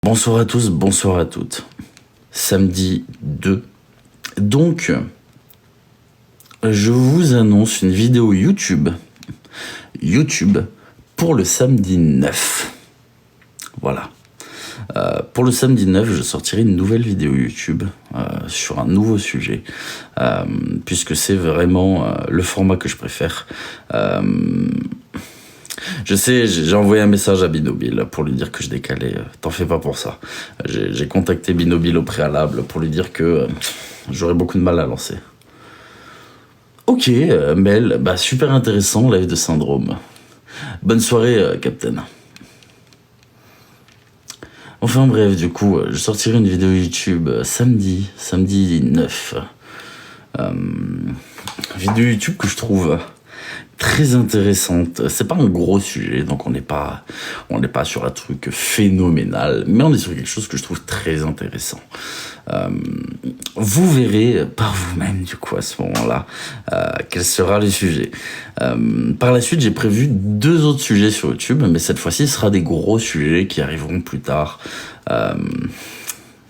Bonsoir à tous, bonsoir à toutes. Samedi 2. Donc, je vous annonce une vidéo YouTube pour le samedi 9. Voilà. Pour le samedi 9, je sortirai une nouvelle vidéo YouTube sur un nouveau sujet, puisque c'est vraiment le format que je préfère. Je sais, j'ai envoyé un message à Binobil pour lui dire que je décalais. T'en fais pas pour ça. J'ai contacté Binobil au préalable pour lui dire que j'aurais beaucoup de mal à lancer. Ok, Mel, super intéressant, live de Syndrome. Bonne soirée, Captain. Enfin bref, du coup, je sortirai une vidéo YouTube samedi 9. Vidéo YouTube que je trouve très intéressante. C'est pas un gros sujet, donc on n'est pas sur un truc phénoménal, mais on est sur quelque chose que je trouve très intéressant. Vous verrez par vous-même du coup à ce moment-là quel sera le sujet. Par la suite, j'ai prévu 2 autres sujets sur YouTube, mais cette fois-ci, ce sera des gros sujets qui arriveront plus tard,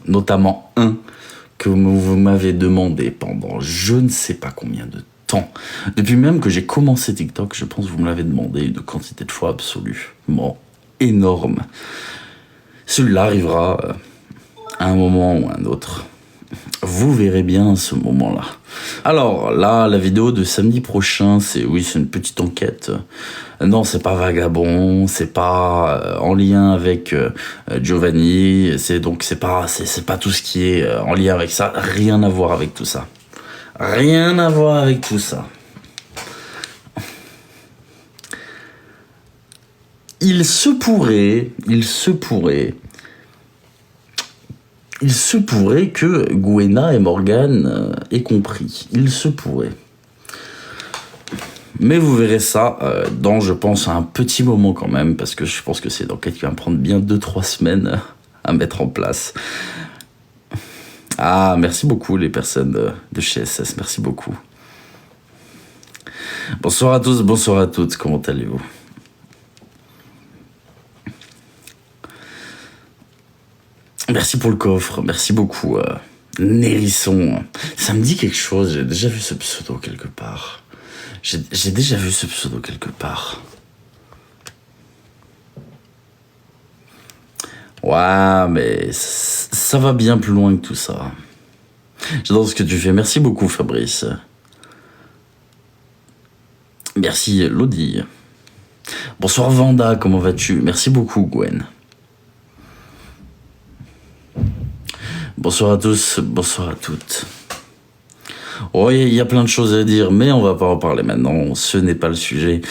notamment un que vous m'avez demandé pendant je ne sais pas combien de temps. Depuis même que j'ai commencé TikTok, je pense que vous me l'avez demandé une quantité de fois absolument énorme. Celui-là arrivera à un moment ou à un autre. Vous verrez bien ce moment-là. Alors là, la vidéo de samedi prochain, c'est une petite enquête. Non, c'est pas Vagabond, c'est pas en lien avec Giovanni, c'est pas tout ce qui est en lien avec ça, rien à voir avec tout ça. Rien à voir avec tout ça. Il se pourrait que Gwenna et Morgan aient compris. Il se pourrait. Mais vous verrez ça dans, je pense, un petit moment quand même, parce que je pense que c'est une enquête qui va me prendre bien 2-3 semaines à mettre en place. Ah, merci beaucoup les personnes de chez SS, merci beaucoup. Bonsoir à tous, bonsoir à toutes, comment allez-vous ? Merci pour le coffre, merci beaucoup. Nérisson, ça me dit quelque chose, j'ai déjà vu ce pseudo quelque part. J'ai déjà vu ce pseudo quelque part. Ouais, mais ça va bien plus loin que tout ça. J'adore ce que tu fais, merci beaucoup Fabrice. Merci Lodi. Bonsoir Vanda, comment vas-tu ? Merci beaucoup Gwen. Bonsoir à tous, bonsoir à toutes. Oh, il y a plein de choses à dire, mais on va pas en parler maintenant, ce n'est pas le sujet.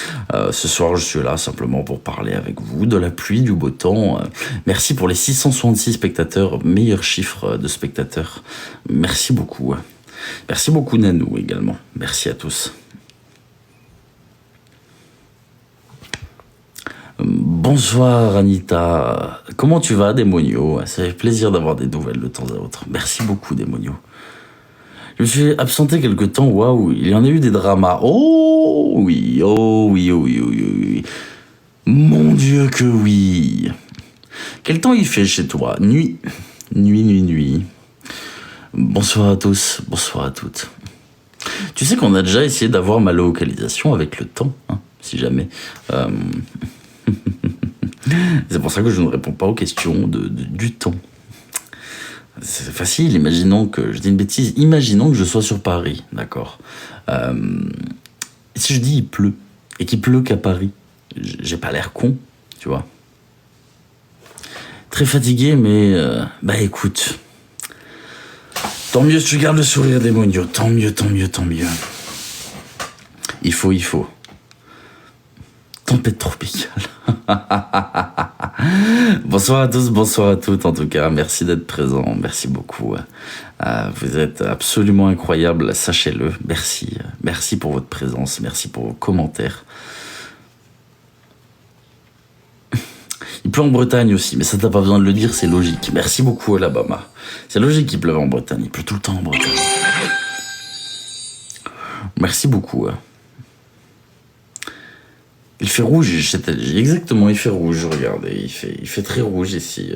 Ce soir, je suis là simplement pour parler avec vous de la pluie, du beau temps. Merci pour les 666 spectateurs, meilleur chiffre de spectateurs. Merci beaucoup. Merci beaucoup Nanou également, merci à tous. Bonsoir Anita, comment tu vas Démonio ? Ça fait plaisir d'avoir des nouvelles de temps à autre. Merci beaucoup Démonio. Je me suis absenté quelque temps, waouh, il y en a eu des dramas. Oh oui, oh oui, oh oui, oh oui, oh oui. Mon Dieu que oui. Quel temps il fait chez toi ? Nuit. Nuit. Bonsoir à tous, bonsoir à toutes. Tu sais qu'on a déjà essayé d'avoir ma localisation avec le temps, hein, si jamais. C'est pour ça que je ne réponds pas aux questions du temps. C'est facile, imaginons que, je dis une bêtise, imaginons que je sois sur Paris, d'accord. Si je dis il pleut, et qu'il pleut qu'à Paris, j'ai pas l'air con, tu vois. Très fatigué, mais écoute, tant mieux si tu gardes le sourire Démonio, tant mieux. Il faut. Tempête tropicale. Bonsoir à tous, bonsoir à toutes en tout cas, merci d'être présents, merci beaucoup. Vous êtes absolument incroyables, sachez-le, merci pour votre présence, merci pour vos commentaires. Il pleut en Bretagne aussi, mais ça t'as pas besoin de le dire, c'est logique. Merci beaucoup Alabama. C'est logique qu'il pleuve en Bretagne, il pleut tout le temps en Bretagne. Merci beaucoup. Il fait rouge, exactement, il fait rouge, regardez, il fait très rouge ici.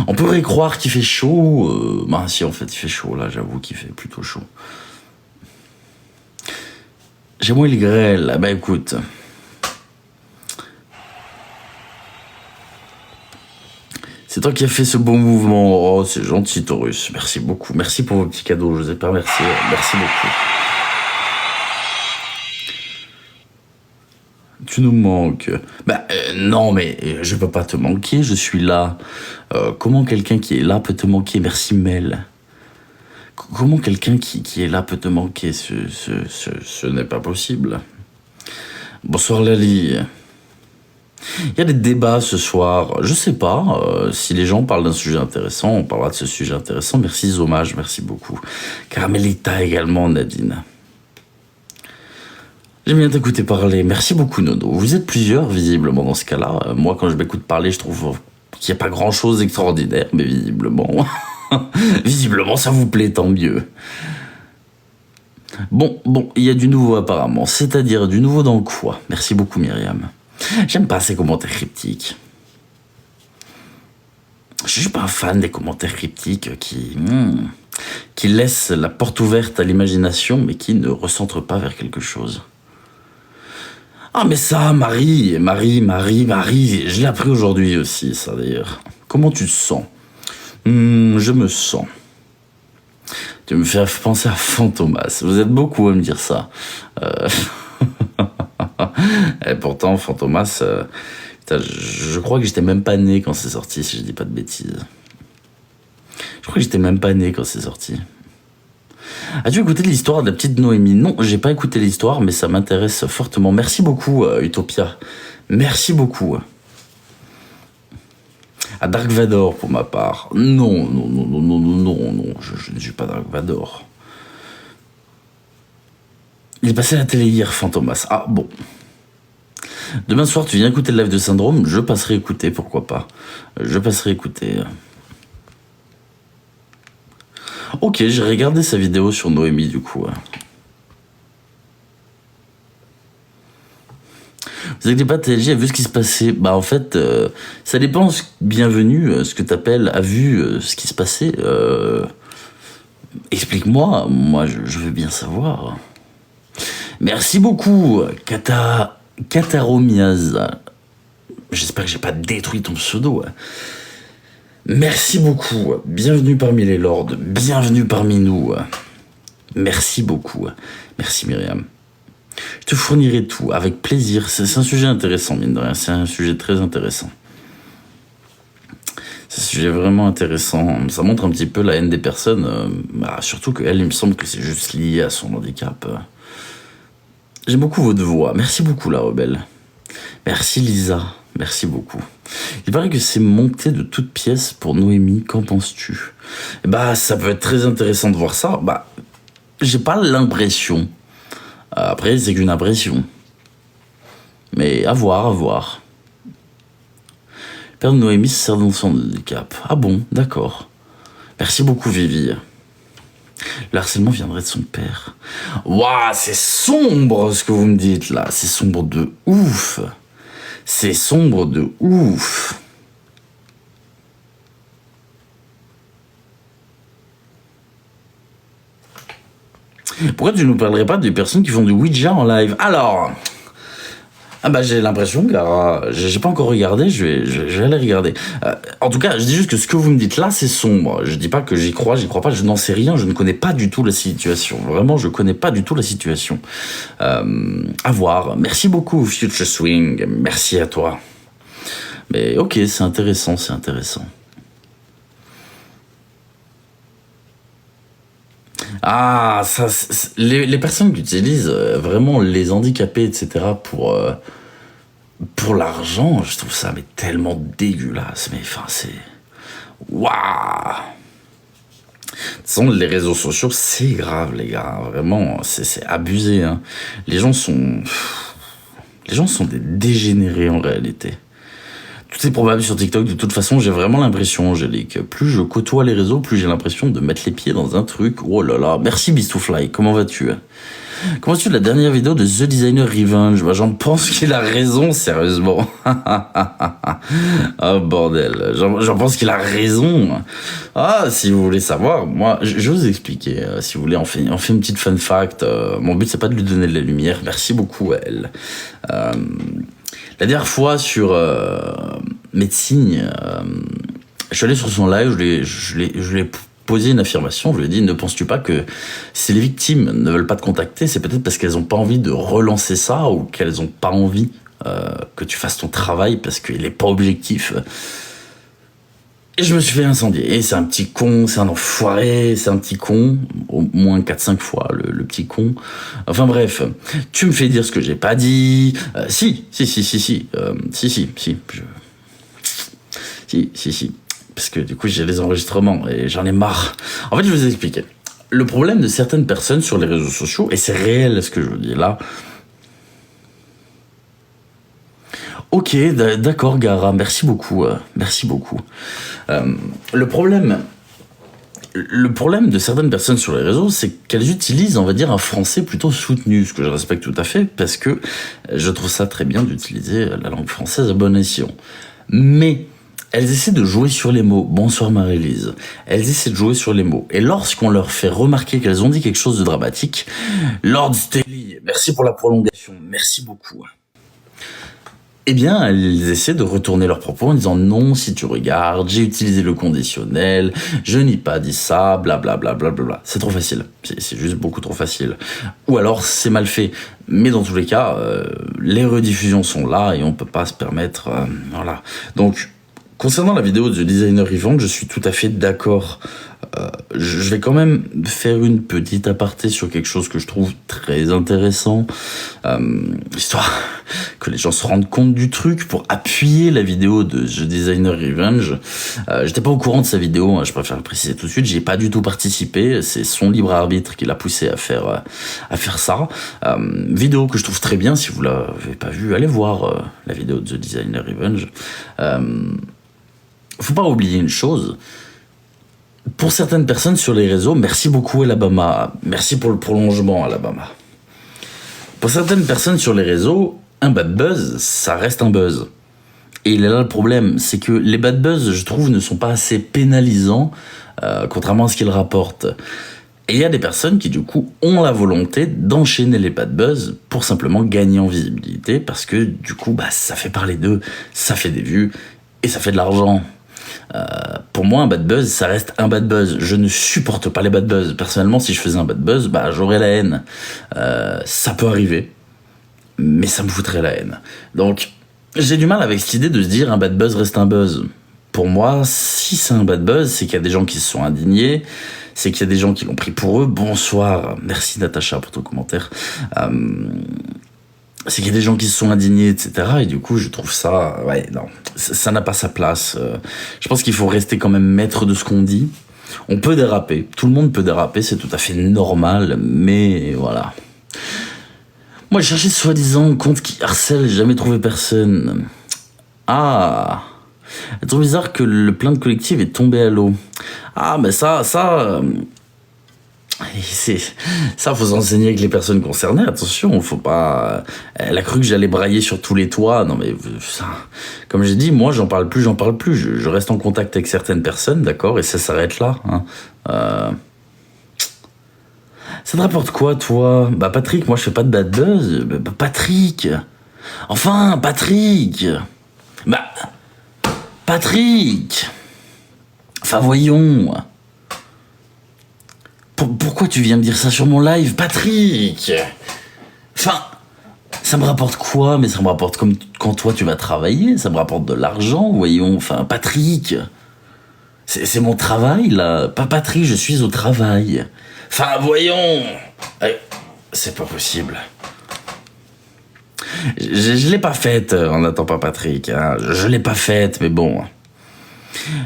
On pourrait croire qu'il fait chaud. Bah si, en fait, il fait chaud. Là, j'avoue qu'il fait plutôt chaud. J'ai moins le grêle. Bah écoute. C'est toi qui as fait ce beau mouvement. Oh, c'est gentil, Taurus. Merci beaucoup. Merci pour vos petits cadeaux. Je vous ai pas remercié. Merci beaucoup. Tu nous manques. Bah, non, mais je peux pas te manquer. Je suis là. Comment quelqu'un qui est là peut te manquer? Merci, Mel. Comment quelqu'un qui est là peut te manquer? Ce n'est pas possible. Bonsoir, Lali. Il y a des débats ce soir. Je sais pas si les gens parlent d'un sujet intéressant. On parlera de ce sujet intéressant. Merci Zomage, merci beaucoup. Caramelita également, Nadine. J'aime bien t'écouter parler. Merci beaucoup, Nono. Vous êtes plusieurs, visiblement, dans ce cas-là. Moi, quand je m'écoute parler, je trouve qu'il n'y a pas grand-chose d'extraordinaire, mais visiblement... visiblement, ça vous plaît, tant mieux. Bon, il y a du nouveau apparemment. C'est-à-dire du nouveau dans quoi? Merci beaucoup, Myriam. J'aime pas ces commentaires cryptiques. Je suis pas un fan des commentaires cryptiques qui laissent la porte ouverte à l'imagination, mais qui ne recentrent pas vers quelque chose. Ah mais ça, Marie, je l'ai appris aujourd'hui aussi, ça d'ailleurs. Comment tu te sens? Je me sens. Tu me fais penser à Fantomas. Vous êtes beaucoup à me dire ça. Et pourtant, Fantomas, putain, je crois que j'étais même pas né quand c'est sorti, si je dis pas de bêtises. Je crois que j'étais même pas né quand c'est sorti. As-tu écouté l'histoire de la petite Noémie? Non, j'ai pas écouté l'histoire, mais ça m'intéresse fortement. Merci beaucoup, Utopia. Merci beaucoup. À Dark Vador, pour ma part. Non, je ne suis pas Dark Vador. Il est passé à la télé hier, Fantomas. Ah, bon. Demain soir, tu viens écouter le live de Syndrome? Je passerai écouter, pourquoi pas. Je passerai écouter. Ok, j'ai regardé sa vidéo sur Noémie, du coup. Vous inquiétez pas, TLJ a vu ce qui se passait. Bah, en fait, ça dépend, bienvenue, ce que t'appelles, a vu ce qui se passait. Explique-moi, moi, je veux bien savoir. Merci beaucoup, Kataromiaz. J'espère que j'ai pas détruit ton pseudo. Merci beaucoup. Bienvenue parmi les lords. Bienvenue parmi nous. Merci beaucoup. Merci Myriam. Je te fournirai tout avec plaisir. C'est un sujet intéressant, mine de rien. C'est un sujet très intéressant. C'est un sujet vraiment intéressant. Ça montre un petit peu la haine des personnes. Surtout qu'elle, il me semble que c'est juste lié à son handicap. J'aime beaucoup votre voix. Merci beaucoup, la rebelle. Merci, Lisa. Merci beaucoup. Il paraît que c'est monté de toutes pièces pour Noémie. Qu'en penses-tu? Ça peut être très intéressant de voir ça. J'ai pas l'impression. Après, c'est qu'une impression. Mais à voir. Le père de Noémie se sert dans son handicap. Ah bon, d'accord. Merci beaucoup, Vivi. Le harcèlement viendrait de son père. Waouh, c'est sombre ce que vous me dites là. C'est sombre de ouf. C'est sombre de ouf. Pourquoi tu ne nous parlerais pas des personnes qui font du Ouija en live? Alors... j'ai l'impression, car j'ai pas encore regardé, je vais aller regarder. En tout cas, je dis juste que ce que vous me dites là, c'est sombre. Je dis pas que j'y crois pas, je n'en sais rien, je ne connais pas du tout la situation. Vraiment, je connais pas du tout la situation. À voir. Merci beaucoup, Future Swing. Merci à toi. Mais ok, c'est intéressant. Ah, ça, les personnes qui utilisent vraiment les handicapés, etc., pour l'argent, je trouve ça mais tellement dégueulasse. Mais enfin, c'est... Waouh! De toute façon, les réseaux sociaux, c'est grave, les gars. Vraiment, c'est abusé. Hein. Les gens sont des dégénérés, en réalité. Tout Tout est probable sur TikTok. De toute façon, j'ai vraiment l'impression, Angélique, plus je côtoie les réseaux, plus j'ai l'impression de mettre les pieds dans un truc. Oh là là. Merci Beast2Fly. Comment vas-tu? Comment vas-tu de la dernière vidéo de The Designer Revenge? Bah, j'en pense qu'il a raison, sérieusement. Oh bordel. J'en pense qu'il a raison. Ah, si vous voulez savoir, moi, je vais vous expliquer. Si vous voulez, on fait une petite fun fact. Mon but, c'est pas de lui donner de la lumière. Merci beaucoup à elle. La dernière fois sur médecine, je suis allé sur son live, je l'ai posé une affirmation, je lui ai dit, ne penses-tu pas que si les victimes ne veulent pas te contacter, c'est peut-être parce qu'elles n'ont pas envie de relancer ça ou qu'elles n'ont pas envie que tu fasses ton travail parce qu'il n'est pas objectif. Et je me suis fait incendier. Et c'est un petit con, c'est un enfoiré, c'est un petit con. Au moins 4-5 fois, le petit con. Enfin bref, tu me fais dire ce que j'ai pas dit. Si. Parce que du coup, j'ai les enregistrements et j'en ai marre. En fait, je vais vous expliquer. Le problème de certaines personnes sur les réseaux sociaux, et c'est réel ce que je vous dis là. Ok, d'accord, Gara, merci beaucoup. Merci beaucoup. Le problème de certaines personnes sur les réseaux, c'est qu'elles utilisent, on va dire, un français plutôt soutenu, ce que je respecte tout à fait, parce que je trouve ça très bien d'utiliser la langue française à bon escient. Mais elles essaient de jouer sur les mots. Bonsoir Marie-Lise. Elles essaient de jouer sur les mots. Et lorsqu'on leur fait remarquer qu'elles ont dit quelque chose de dramatique, Lord Stelly, merci pour la prolongation, merci beaucoup. Eh bien, elles essaient de retourner leurs propos en disant non, si tu regardes, j'ai utilisé le conditionnel, je n'ai pas dit ça, blablabla. C'est trop facile. C'est juste beaucoup trop facile. Ou alors, c'est mal fait. Mais dans tous les cas, les rediffusions sont là et on peut pas se permettre... voilà. Donc, concernant la vidéo de The Designer Revenge, je suis tout à fait d'accord. Je vais quand même faire une petite aparté sur quelque chose que je trouve très intéressant, histoire que les gens se rendent compte du truc pour appuyer la vidéo de The Designer Revenge. J'étais pas au courant de sa vidéo, hein, je préfère le préciser tout de suite, j'y ai pas du tout participé, c'est son libre arbitre qui l'a poussé à faire ça. Vidéo que je trouve très bien, si vous l'avez pas vue, allez voir la vidéo de The Designer Revenge. Faut pas oublier une chose. Pour certaines personnes sur les réseaux, merci beaucoup Alabama, merci pour le prolongement Alabama. Pour certaines personnes sur les réseaux, un bad buzz, ça reste un buzz. Et il est là le problème, c'est que les bad buzz, je trouve, ne sont pas assez pénalisants, contrairement à ce qu'ils rapportent. Et il y a des personnes qui, du coup, ont la volonté d'enchaîner les bad buzz pour simplement gagner en visibilité, parce que, du coup, ça fait parler d'eux, ça fait des vues, et ça fait de l'argent. Pour moi, un bad buzz, ça reste un bad buzz. Je ne supporte pas les bad buzz. Personnellement, si je faisais un bad buzz, j'aurais la haine. Ça peut arriver, mais ça me foutrait la haine. Donc, j'ai du mal avec cette idée de se dire un bad buzz reste un buzz. Pour moi, si c'est un bad buzz, c'est qu'il y a des gens qui se sont indignés, c'est qu'il y a des gens qui l'ont pris pour eux. Bonsoir, merci Natacha pour ton commentaire. C'est qu'il y a des gens qui se sont indignés, etc. Et du coup, je trouve ça... Ouais, non, ça n'a pas sa place. Je pense qu'il faut rester quand même maître de ce qu'on dit. On peut déraper. Tout le monde peut déraper, c'est tout à fait normal. Mais voilà. Moi, j'ai cherché soi-disant compte qui harcèle, j'ai jamais trouvé personne. Ah, c'est trop bizarre que le plainte collective est tombé à l'eau. Ah, mais ça... Ça, faut s'enseigner avec les personnes concernées. Attention, faut pas... Elle a cru que j'allais brailler sur tous les toits. Non, mais ça... Comme j'ai dit, moi, j'en parle plus. Je reste en contact avec certaines personnes, d'accord, et ça s'arrête là. Hein. Ça te rapporte quoi, toi? Patrick, moi, je fais pas de bad buzz. Patrick. Enfin, Patrick. Patrick. Enfin, voyons... Pourquoi tu viens me dire ça sur mon live, Patrick? Enfin, ça me rapporte quoi? Mais ça me rapporte comme quand toi tu vas travailler, ça me rapporte de l'argent, voyons. Enfin, Patrick, c'est mon travail, là. Pas Patrick, je suis au travail. Enfin, voyons. C'est pas possible. Je l'ai pas faite, on n'attend pas Patrick. Hein. Je l'ai pas faite, mais bon...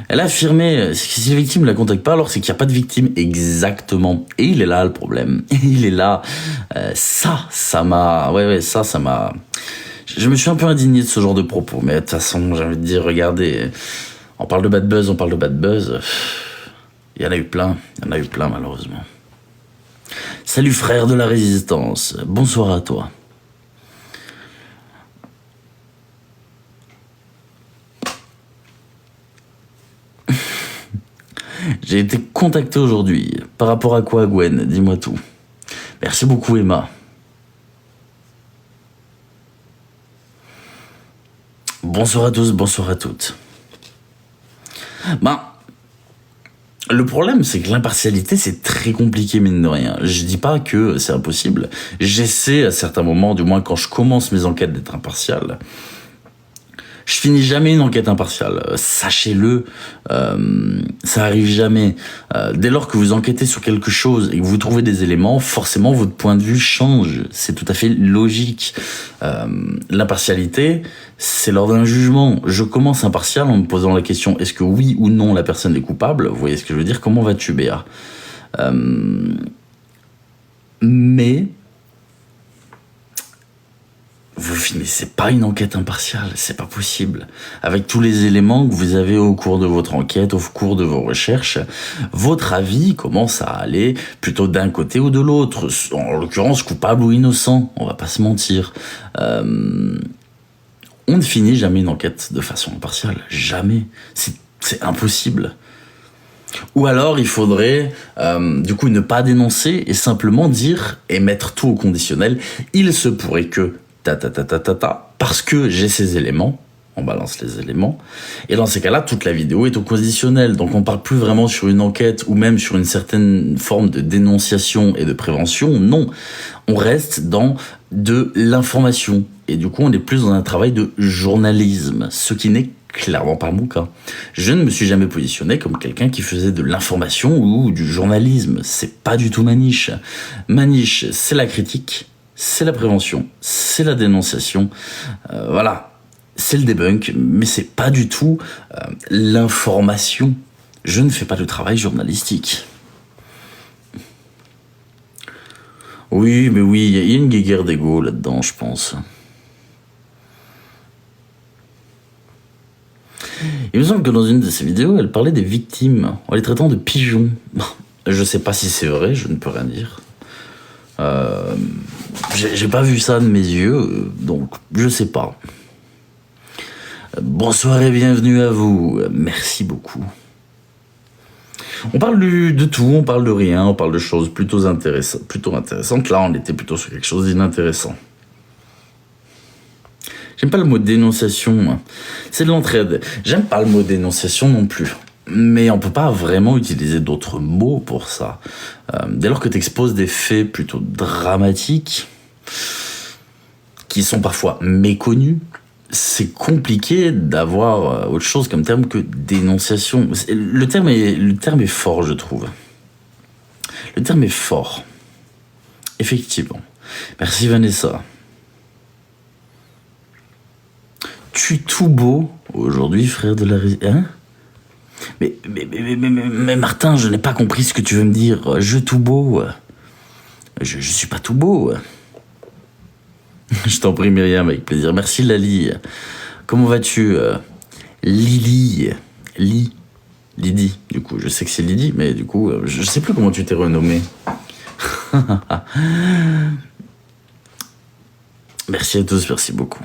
Elle a affirmé, si les victimes ne la contactent pas, alors c'est qu'il n'y a pas de victime. Exactement. Et il est là le problème. Il est là. Ça m'a... Ouais, ça m'a... Je me suis un peu indigné de ce genre de propos, mais de toute façon, j'ai envie de dire, regardez, on parle de bad buzz. Il y en a eu plein malheureusement. Salut frère de la résistance, bonsoir à toi. J'ai été contacté aujourd'hui. Par rapport à quoi, Gwen? Dis-moi tout. Merci beaucoup, Emma. Bonsoir à tous, bonsoir à toutes. Le problème, c'est que l'impartialité, c'est très compliqué, mine de rien. Je dis pas que c'est impossible. J'essaie, à certains moments, du moins quand je commence mes enquêtes, d'être impartial. Je finis jamais une enquête impartiale. Sachez-le, ça arrive jamais. Dès lors que vous enquêtez sur quelque chose et que vous trouvez des éléments, forcément votre point de vue change. C'est tout à fait logique. L'impartialité, c'est lors d'un jugement. Je commence impartial en me posant la question, est-ce que oui ou non la personne est coupable? Vous voyez ce que je veux dire? Comment vas-tu, Béa? Mais vous finissez pas une enquête impartiale, c'est pas possible. Avec tous les éléments que vous avez au cours de votre enquête, au cours de vos recherches, votre avis commence à aller plutôt d'un côté ou de l'autre. En l'occurrence, coupable ou innocent, on va pas se mentir. On ne finit jamais une enquête de façon impartiale, jamais. C'est impossible. Ou alors, il faudrait, du coup, ne pas dénoncer et simplement dire et mettre tout au conditionnel. Il se pourrait que parce que j'ai ces éléments, on balance les éléments, et dans ces cas-là, toute la vidéo est au conditionnel, donc on parle plus vraiment sur une enquête ou même sur une certaine forme de dénonciation et de prévention, non, on reste dans de l'information, et du coup on est plus dans un travail de journalisme, ce qui n'est clairement pas mon cas. Je ne me suis jamais positionné comme quelqu'un qui faisait de l'information ou du journalisme, c'est pas du tout ma niche. Ma niche, c'est la critique, c'est la prévention, c'est la dénonciation, voilà, c'est le debunk, mais c'est pas du tout l'information. Je ne fais pas de travail journalistique. Oui, mais oui, il y a une guéguerre d'ego là-dedans, je pense. Il me semble que dans une de ses vidéos, elle parlait des victimes, en les traitant de pigeons. Je sais pas si c'est vrai, je ne peux rien dire. J'ai pas vu ça de mes yeux, donc je sais pas. Bonsoir et bienvenue à vous, merci beaucoup. On parle de tout, on parle de rien, on parle de choses plutôt intéressantes. Là, on était plutôt sur quelque chose d'inintéressant. J'aime pas le mot dénonciation, c'est de l'entraide. J'aime pas le mot dénonciation non plus. Mais on peut pas vraiment utiliser d'autres mots pour ça. Dès lors que tu exposes des faits plutôt dramatiques, qui sont parfois méconnus, c'est compliqué d'avoir autre chose comme terme que dénonciation. Le terme est fort, je trouve. Le terme est fort. Effectivement. Merci Vanessa. Tu es tout beau aujourd'hui, frère de la... Hein? Mais Martin, je n'ai pas compris ce que tu veux me dire. Je tout beau. Je suis pas tout beau. Je t'en prie, Myriam, avec plaisir. Merci, Lali. Comment vas-tu, Lydie, du coup. Je sais que c'est Lydie, mais du coup, je sais plus comment tu t'es renommée. Merci à tous, merci beaucoup.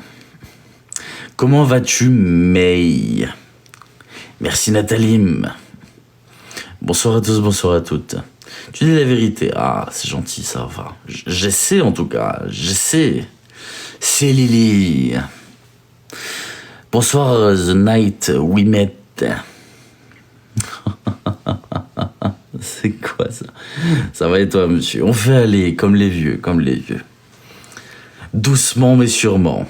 Comment vas-tu, May? Merci, Nathalie. Bonsoir à tous, bonsoir à toutes. Tu dis la vérité. Ah, c'est gentil, ça va. J'essaie, en tout cas. J'essaie. C'est Lily. Bonsoir, The Night We Met. C'est quoi, ça? Ça va et toi, monsieur? On fait aller comme les vieux, Doucement, mais sûrement.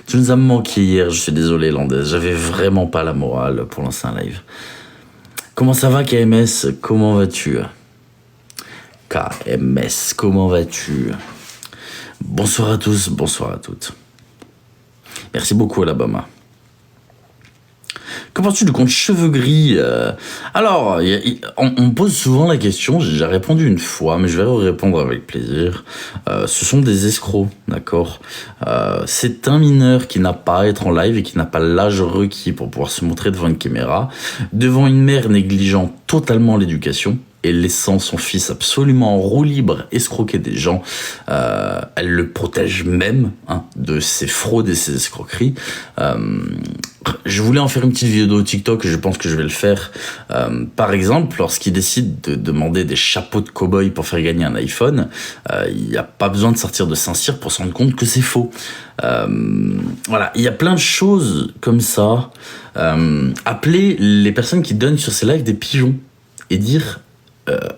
Tu nous as manqué hier, je suis désolé, Landaise. J'avais vraiment pas la morale pour lancer un live. Comment ça va, KMS? Comment vas-tu? KMS, comment vas-tu? Bonsoir à tous, bonsoir à toutes. Merci beaucoup, Alabama. Que penses-tu du compte cheveux gris Alors, on me pose souvent la question, j'ai déjà répondu une fois, mais je vais répondre avec plaisir. Ce sont des escrocs, d'accord. C'est un mineur qui n'a pas à être en live et qui n'a pas l'âge requis pour pouvoir se montrer devant une caméra, devant une mère négligeant totalement l'éducation et laissant son fils absolument en roue libre escroquer des gens. Elle le protège même de ses fraudes et ses escroqueries. Je voulais en faire une petite vidéo TikTok, je pense que je vais le faire. Par exemple, lorsqu'il décide de demander des chapeaux de cow-boy pour faire gagner un iPhone, il n'y a pas besoin de sortir de Saint-Cyr pour se rendre compte que c'est faux. Voilà, il y a plein de choses comme ça. Appeler les personnes qui donnent sur ces lives des pigeons et dire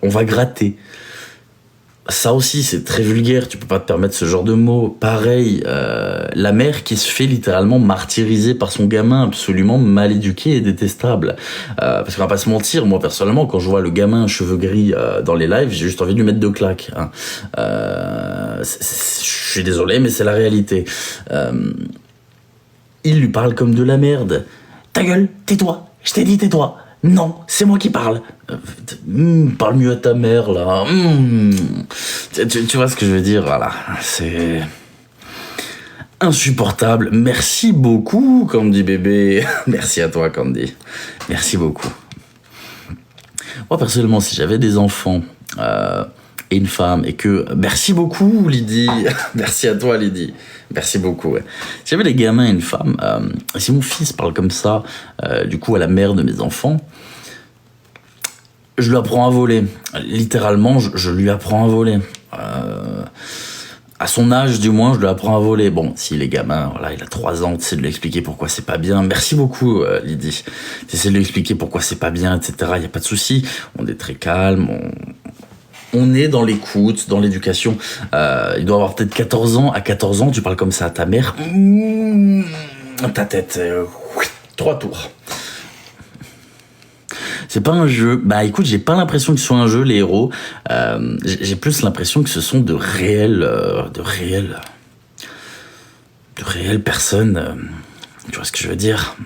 on va gratter. Ça aussi, c'est très vulgaire, tu peux pas te permettre ce genre de mots. Pareil, la mère qui se fait littéralement martyriser par son gamin absolument mal éduqué et détestable. Parce qu'on va pas se mentir, moi personnellement, quand je vois le gamin cheveux gris dans les lives, j'ai juste envie de lui mettre 2 claques. Je suis désolé, mais c'est la réalité. Il lui parle comme de la merde. Ta gueule, tais-toi, je t'ai dit tais-toi. Non, c'est moi qui parle. Parle mieux à ta mère, là. Tu vois ce que je veux dire, voilà. C'est insupportable. Merci beaucoup, Candy bébé. Merci à toi, Candy. Merci beaucoup. Moi, personnellement, si j'avais des enfants et une femme et que... Merci beaucoup, Lydie. Merci à toi, Lydie. Merci beaucoup, ouais. Si j'avais des gamins et une femme, si mon fils parle comme ça, du coup, à la mère de mes enfants, je lui apprends à voler. Littéralement, je lui apprends à voler. À son âge, du moins, je lui apprends à voler. Bon, s'il est gamin, voilà, il a 3 ans, tu sais de lui expliquer pourquoi c'est pas bien. Merci beaucoup, Lydie. Tu sais de lui expliquer pourquoi c'est pas bien, etc. Il y a pas de souci. On est très calme, on est dans l'écoute, dans l'éducation. Il doit avoir peut-être 14 ans. À 14 ans, tu parles comme ça à ta mère. Ta tête, 3 tours. C'est pas un jeu. Bah écoute, j'ai pas l'impression que ce soit un jeu, les héros. J'ai plus l'impression que ce sont de réelles personnes. Tu vois ce que je veux dire?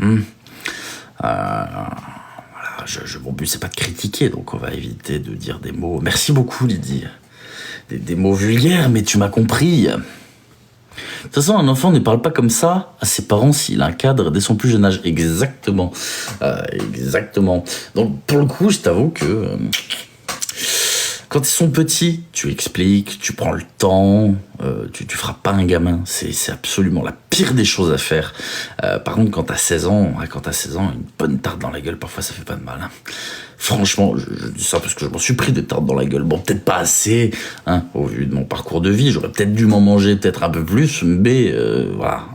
Mon but c'est pas de critiquer, donc on va éviter de dire des mots. Merci beaucoup, Lydie. Des mots vulgaires, mais tu m'as compris. De toute façon, un enfant ne parle pas comme ça à ses parents s'il a un cadre dès son plus jeune âge. Exactement. Exactement. Donc, pour le coup, je t'avoue que quand ils sont petits, tu expliques, tu prends le temps, tu frappes pas un gamin. C'est absolument la pire des choses à faire. Par contre, quand t'as 16 ans, une bonne tarte dans la gueule, parfois ça fait pas de mal. Franchement, je dis ça parce que je m'en suis pris des tartes dans la gueule. Bon, peut-être pas assez, au vu de mon parcours de vie. J'aurais peut-être dû m'en manger peut-être un peu plus, mais voilà.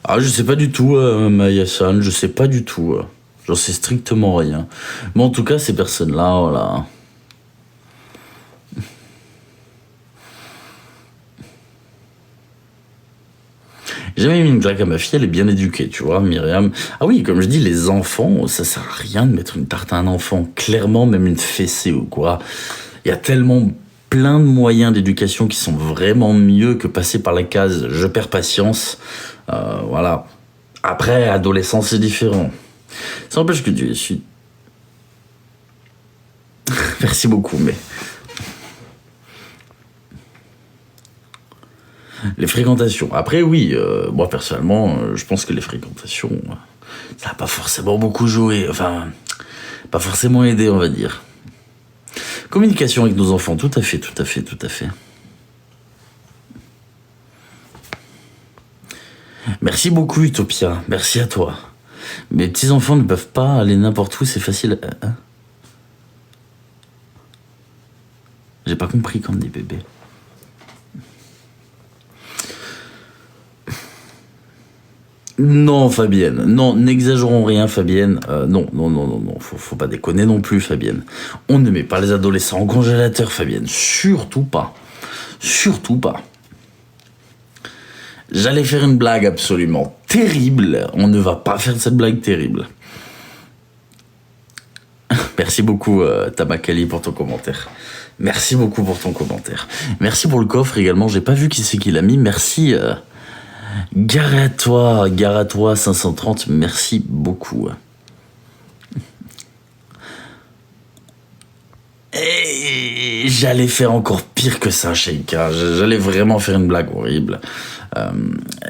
Ah, je sais pas du tout, Maya-san, je sais pas du tout. J'en sais strictement rien. Mais en tout cas, ces personnes-là, voilà. J'ai jamais mis une claque à ma fille, elle est bien éduquée, tu vois, Myriam. Ah oui, comme je dis, les enfants, ça sert à rien de mettre une tarte à un enfant. Clairement, même une fessée ou quoi. Il y a tellement plein de moyens d'éducation qui sont vraiment mieux que passer par la case « je perds patience ». Voilà. Après, adolescent, c'est différent. Ça n'empêche que je suis... Merci beaucoup, mais... Les fréquentations. Après, oui, moi, personnellement, je pense que les fréquentations, ça n'a pas forcément beaucoup joué. Enfin, pas forcément aidé, on va dire. Communication avec nos enfants, tout à fait, tout à fait, tout à fait. Merci beaucoup, Utopia. Merci à toi. Mes petits-enfants ne peuvent pas aller n'importe où, c'est facile. J'ai pas compris quand on dit bébé. Non, Fabienne. Non, n'exagérons rien, Fabienne. Non, faut pas déconner non plus, Fabienne. On ne met pas les adolescents au congélateur, Fabienne. Surtout pas. Surtout pas. J'allais faire une blague absolument terrible. On ne va pas faire cette blague terrible. Merci beaucoup, Tamakali, pour ton commentaire. Merci beaucoup pour ton commentaire. Merci pour le coffre également. J'ai pas vu qui c'est qui l'a mis. Merci, Gare à toi 530. Merci beaucoup. Et j'allais faire encore pire que ça, Sheikha. J'allais vraiment faire une blague horrible.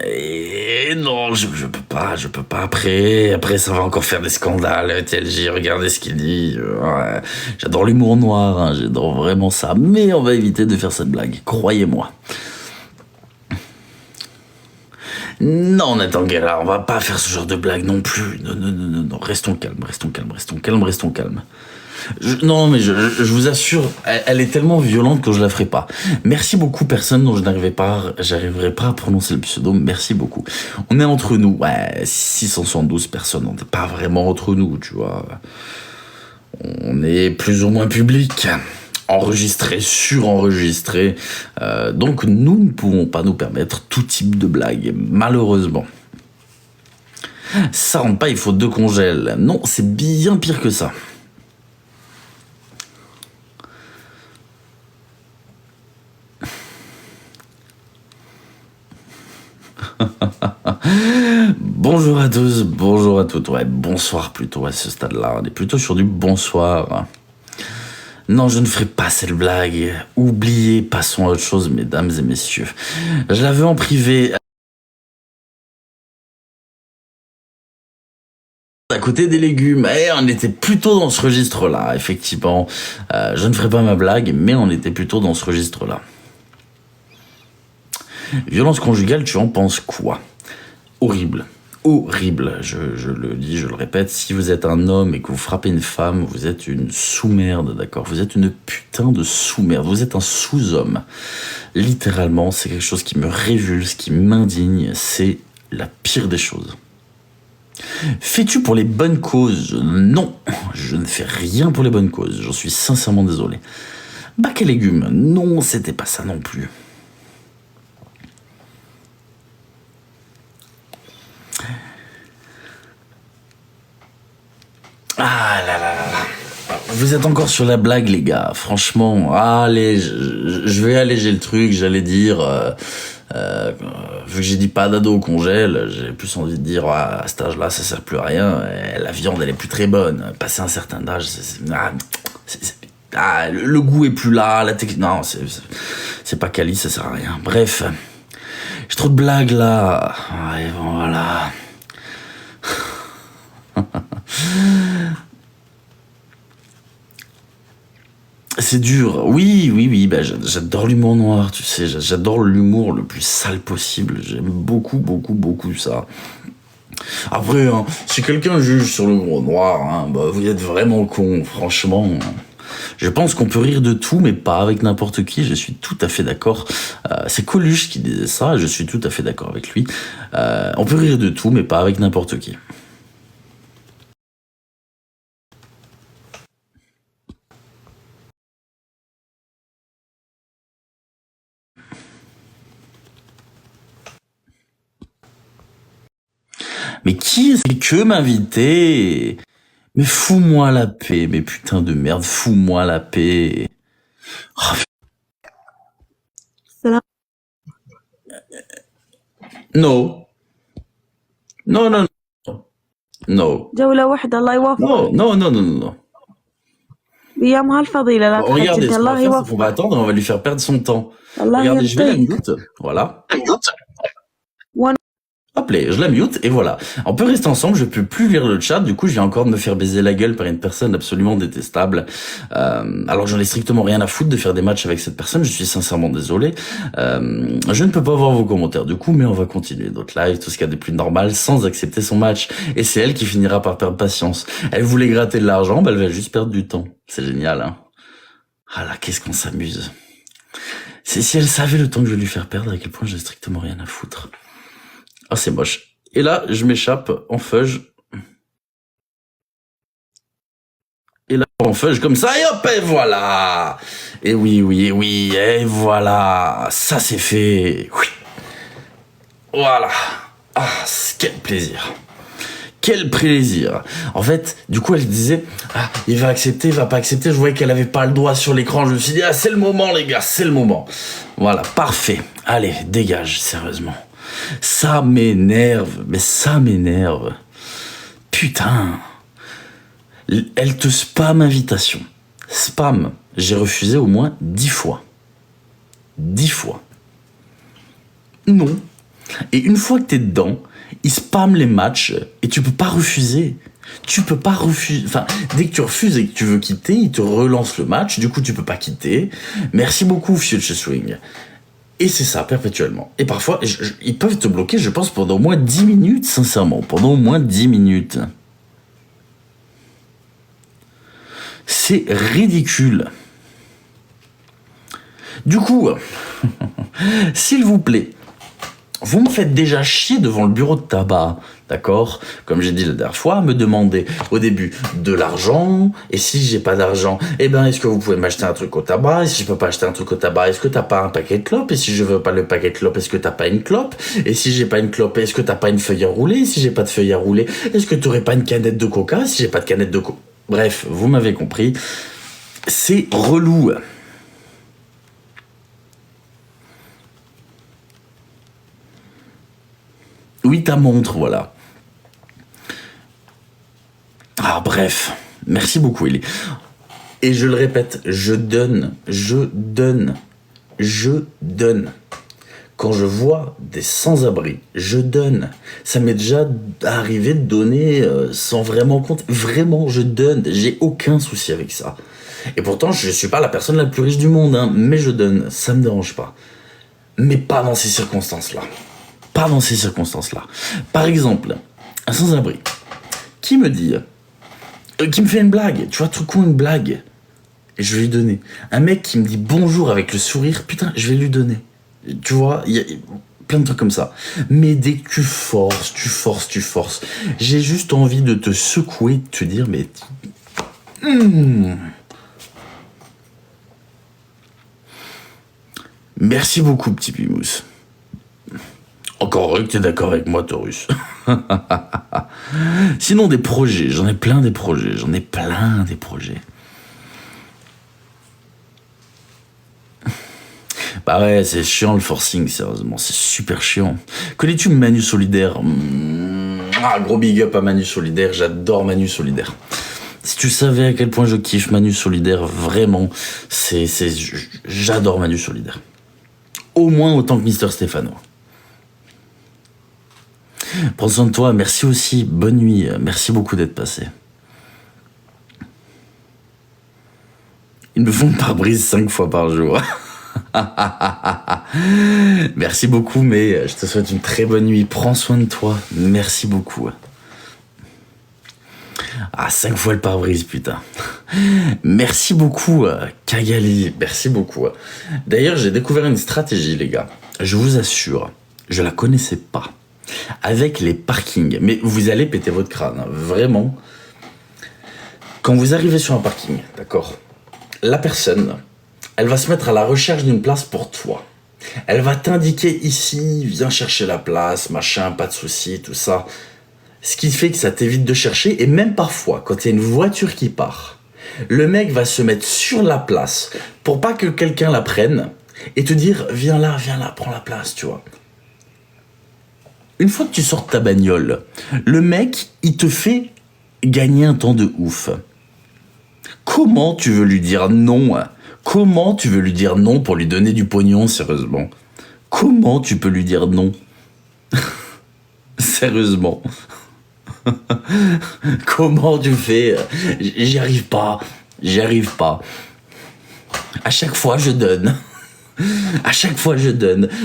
Et non, je peux pas. Après, ça va encore faire des scandales. TLJ, regardez ce qu'il dit. Ouais. J'adore l'humour noir, hein, j'adore vraiment ça. Mais on va éviter de faire cette blague, croyez-moi. Non, Nathan Guerra, on va pas faire ce genre de blague non plus. Non, restons calmes. Non, mais je vous assure, elle est tellement violente que je la ferai pas. Merci beaucoup, personne dont j'arriverai pas à prononcer le pseudo. Merci beaucoup. On est entre nous. Ouais, 672 personnes. On n'est pas vraiment entre nous, tu vois. On est plus ou moins public. Enregistré, surenregistré. Donc, nous ne pouvons pas nous permettre tout type de blague, malheureusement. Ça rentre pas, il faut 2 congèles. Non, c'est bien pire que ça. Bonjour à tous, bonjour à toutes, ouais, bonsoir plutôt à ce stade-là, on est plutôt sur du bonsoir. Non, je ne ferai pas cette blague, oubliez, passons à autre chose, mesdames et messieurs. Je l'avais en privé, à côté des légumes, et on était plutôt dans ce registre-là, effectivement. Je ne ferai pas ma blague, mais on était plutôt dans ce registre-là. Violence conjugale, tu en penses quoi? Horrible. Horrible. Je le dis, je le répète, si vous êtes un homme et que vous frappez une femme, vous êtes une sous-merde, d'accord? Vous êtes une putain de sous-merde. Vous êtes un sous-homme. Littéralement, c'est quelque chose qui me révulse, qui m'indigne. C'est la pire des choses. Fais-tu pour les bonnes causes? Non, je ne fais rien pour les bonnes causes. J'en suis sincèrement désolé. Bac et légumes? Non, c'était pas ça non plus. Ah là là là là. Vous êtes encore sur la blague, les gars. Franchement, allez, je vais alléger le truc. J'allais dire, vu que j'ai dit pas d'ado au congèle, j'ai plus envie de dire, à cet âge-là, ça sert plus à rien. Et la viande, elle est plus très bonne. Passé un certain âge, le goût est plus là. Non, c'est pas quali, ça sert à rien. Bref, j'ai trop de blagues là. Et voilà. C'est dur. Oui, bah, j'adore l'humour noir, tu sais, j'adore l'humour le plus sale possible. J'aime beaucoup ça. Après, hein, si quelqu'un juge sur l'humour noir, hein, bah, vous êtes vraiment con, franchement. Je pense qu'on peut rire de tout, mais pas avec n'importe qui. Je suis tout à fait d'accord. C'est Coluche qui disait ça, et je suis tout à fait d'accord avec lui. On peut rire de tout, mais pas avec n'importe qui. Mais qui est-ce qui que m'inviter? Mais fous-moi la paix, mais putain de merde, fous-moi la paix. Oh, السلام no, no, no, جولة واحدة الله يوفقك no. بأيام هالفضيلة لا Bon, regardez, تحجج ce qu'on الله va faire, c'est qu'on va يوفقك attendre et on va lui faire perdre son temps. الله Regardez, je vais la يرضيك mute, voilà. وأنا Hop là, je la mute et voilà. On peut rester ensemble, je peux plus lire le chat, du coup je viens encore de me faire baiser la gueule par une personne absolument détestable. Alors j'en ai strictement rien à foutre de faire des matchs avec cette personne, je suis sincèrement désolé. Je ne peux pas voir vos commentaires du coup, mais on va continuer notre live, tout ce qu'il y a de plus normal, sans accepter son match. Et c'est elle qui finira par perdre patience. Elle voulait gratter de l'argent, bah elle va juste perdre du temps. C'est génial, hein. Ah là, qu'est-ce qu'on s'amuse. Si elle savait le temps que je vais lui faire perdre, à quel point j'ai strictement rien à foutre. Ah, c'est moche. Et là, je m'échappe en fudge. Et là, en fudge comme ça, et hop, et voilà. Et oui, et voilà. Ça, c'est fait. Oui. Voilà. Ah, quel plaisir. Quel plaisir. En fait, du coup, elle disait, ah, il va accepter, il va pas accepter. Je voyais qu'elle avait pas le doigt sur l'écran. Je me suis dit, ah, c'est le moment, les gars, c'est le moment. Voilà, parfait. Allez, dégage, sérieusement. Ça m'énerve, mais ça m'énerve. Putain. Elle te spam invitation. Spam. J'ai refusé au moins 10 fois. 10 fois. Non. Et une fois que t'es dedans, ils spamment les matchs et tu peux pas refuser. Tu peux pas refuser. Enfin, dès que tu refuses et que tu veux quitter, ils te relancent le match. Du coup, tu peux pas quitter. Merci beaucoup, Future Swing. Et c'est ça, perpétuellement. Et parfois, ils peuvent te bloquer, je pense, pendant au moins 10 minutes, sincèrement. Pendant au moins 10 minutes. C'est ridicule. Du coup, s'il vous plaît, vous me faites déjà chier devant le bureau de tabac, d'accord? Comme j'ai dit la dernière fois, me demander au début de l'argent, et si j'ai pas d'argent, eh ben, est-ce que vous pouvez m'acheter un truc au tabac? Et si je peux pas acheter un truc au tabac, est-ce que t'as pas un paquet de clopes? Et si je veux pas le paquet de clopes, est-ce que t'as pas une clope? Et si j'ai pas une clope, est-ce que t'as pas une feuille à rouler? Et si j'ai pas de feuille à rouler, est-ce que t'aurais pas une canette de coca? Et si j'ai pas de canette de coca? Bref, vous m'avez compris, c'est relou. Oui, ta montre, voilà. Ah, bref. Merci beaucoup, Ellie. Et je le répète, je donne. Quand je vois des sans-abri, je donne. Ça m'est déjà arrivé de donner sans vraiment compte. Vraiment, je donne. J'ai aucun souci avec ça. Et pourtant, je suis pas la personne la plus riche du monde, hein, mais je donne. Ça me dérange pas. Mais pas dans ces circonstances-là. Pas dans ces circonstances-là. Par exemple, un sans-abri qui me dit, qui me fait une blague, tu vois, tout con, une blague, et je vais lui donner. Un mec qui me dit bonjour avec le sourire, putain, je vais lui donner. Tu vois, il y a plein de trucs comme ça. Mais dès que tu forces, j'ai juste envie de te secouer, de te dire, mais... Merci beaucoup, petit Pimous. Encore heureux que t'es d'accord avec moi, Taurus. Sinon, des projets. J'en ai plein des projets. Bah ouais, c'est chiant le forcing, sérieusement. C'est super chiant. Connais-tu Manu Solidaire? Ah, gros big up à Manu Solidaire. J'adore Manu Solidaire. Si tu savais à quel point je kiffe Manu Solidaire, vraiment, j'adore Manu Solidaire. Au moins autant que Mister Stéphano. Prends soin de toi, merci aussi, bonne nuit, merci beaucoup d'être passé. Ils me font le pare-brise 5 fois par jour. Merci beaucoup, mais je te souhaite une très bonne nuit, prends soin de toi, merci beaucoup. Ah, 5 fois le pare-brise, putain. Merci beaucoup, Kagali, merci beaucoup. D'ailleurs, j'ai découvert une stratégie, les gars, je vous assure, je la connaissais pas. Avec les parkings. Mais vous allez péter votre crâne, hein, vraiment. Quand vous arrivez sur un parking, d'accord, la personne, elle va se mettre à la recherche d'une place pour toi. Elle va t'indiquer ici, viens chercher la place, machin, pas de souci, tout ça. Ce qui fait que ça t'évite de chercher. Et même parfois, quand il y a une voiture qui part, le mec va se mettre sur la place pour pas que quelqu'un la prenne et te dire, viens là, prends la place, tu vois. Une fois que tu sors de ta bagnole, le mec, il te fait gagner un temps de ouf. Comment tu veux lui dire non? Comment tu veux lui dire non pour lui donner du pognon, sérieusement? Comment tu peux lui dire non? Sérieusement. Comment tu fais? J'y arrive pas. À chaque fois, je donne.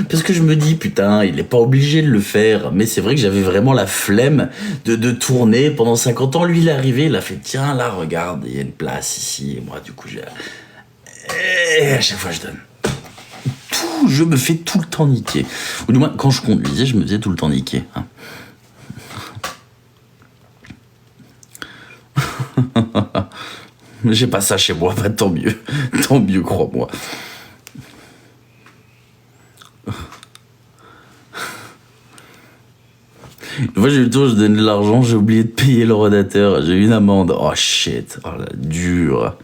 Parce que je me dis, putain, il est pas obligé de le faire. Mais c'est vrai que j'avais vraiment la flemme de tourner pendant 50 ans. Lui, il est arrivé, il a fait, tiens, là, regarde, il y a une place ici. Et moi, du coup, et à chaque fois, je donne. Je me fais tout le temps niquer. Ou du moins, quand je conduisais, je me faisais tout le temps niquer. Hein. J'ai pas ça chez moi, bah, tant mieux, crois-moi. Une fois, j'ai eu le tour, je donne de l'argent, j'ai oublié de payer le rodateur, j'ai eu une amende. Oh shit, oh là, dur.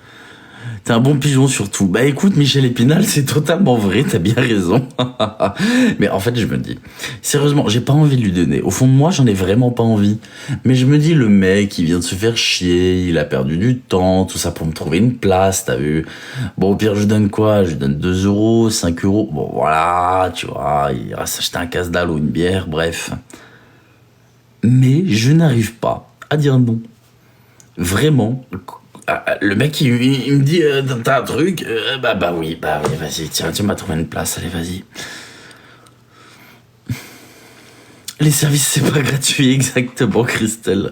T'es un bon pigeon surtout. Bah écoute, Michel Épinal, c'est totalement vrai, t'as bien raison. Mais en fait, je me dis, sérieusement, j'ai pas envie de lui donner. Au fond de moi, j'en ai vraiment pas envie. Mais je me dis, le mec, il vient de se faire chier, il a perdu du temps, tout ça pour me trouver une place, t'as vu. Bon, au pire, je donne quoi? Je lui donne 2 euros, 5 euros. Bon, voilà, tu vois, il ira s'acheter un casse-dalle ou une bière, bref. Mais je n'arrive pas à dire non. Vraiment. Le mec, il me dit, t'as un truc? Bah oui, vas-y, tiens, tu m'as trouvé une place, allez, vas-y. Les services, c'est pas gratuit, exactement, Christelle.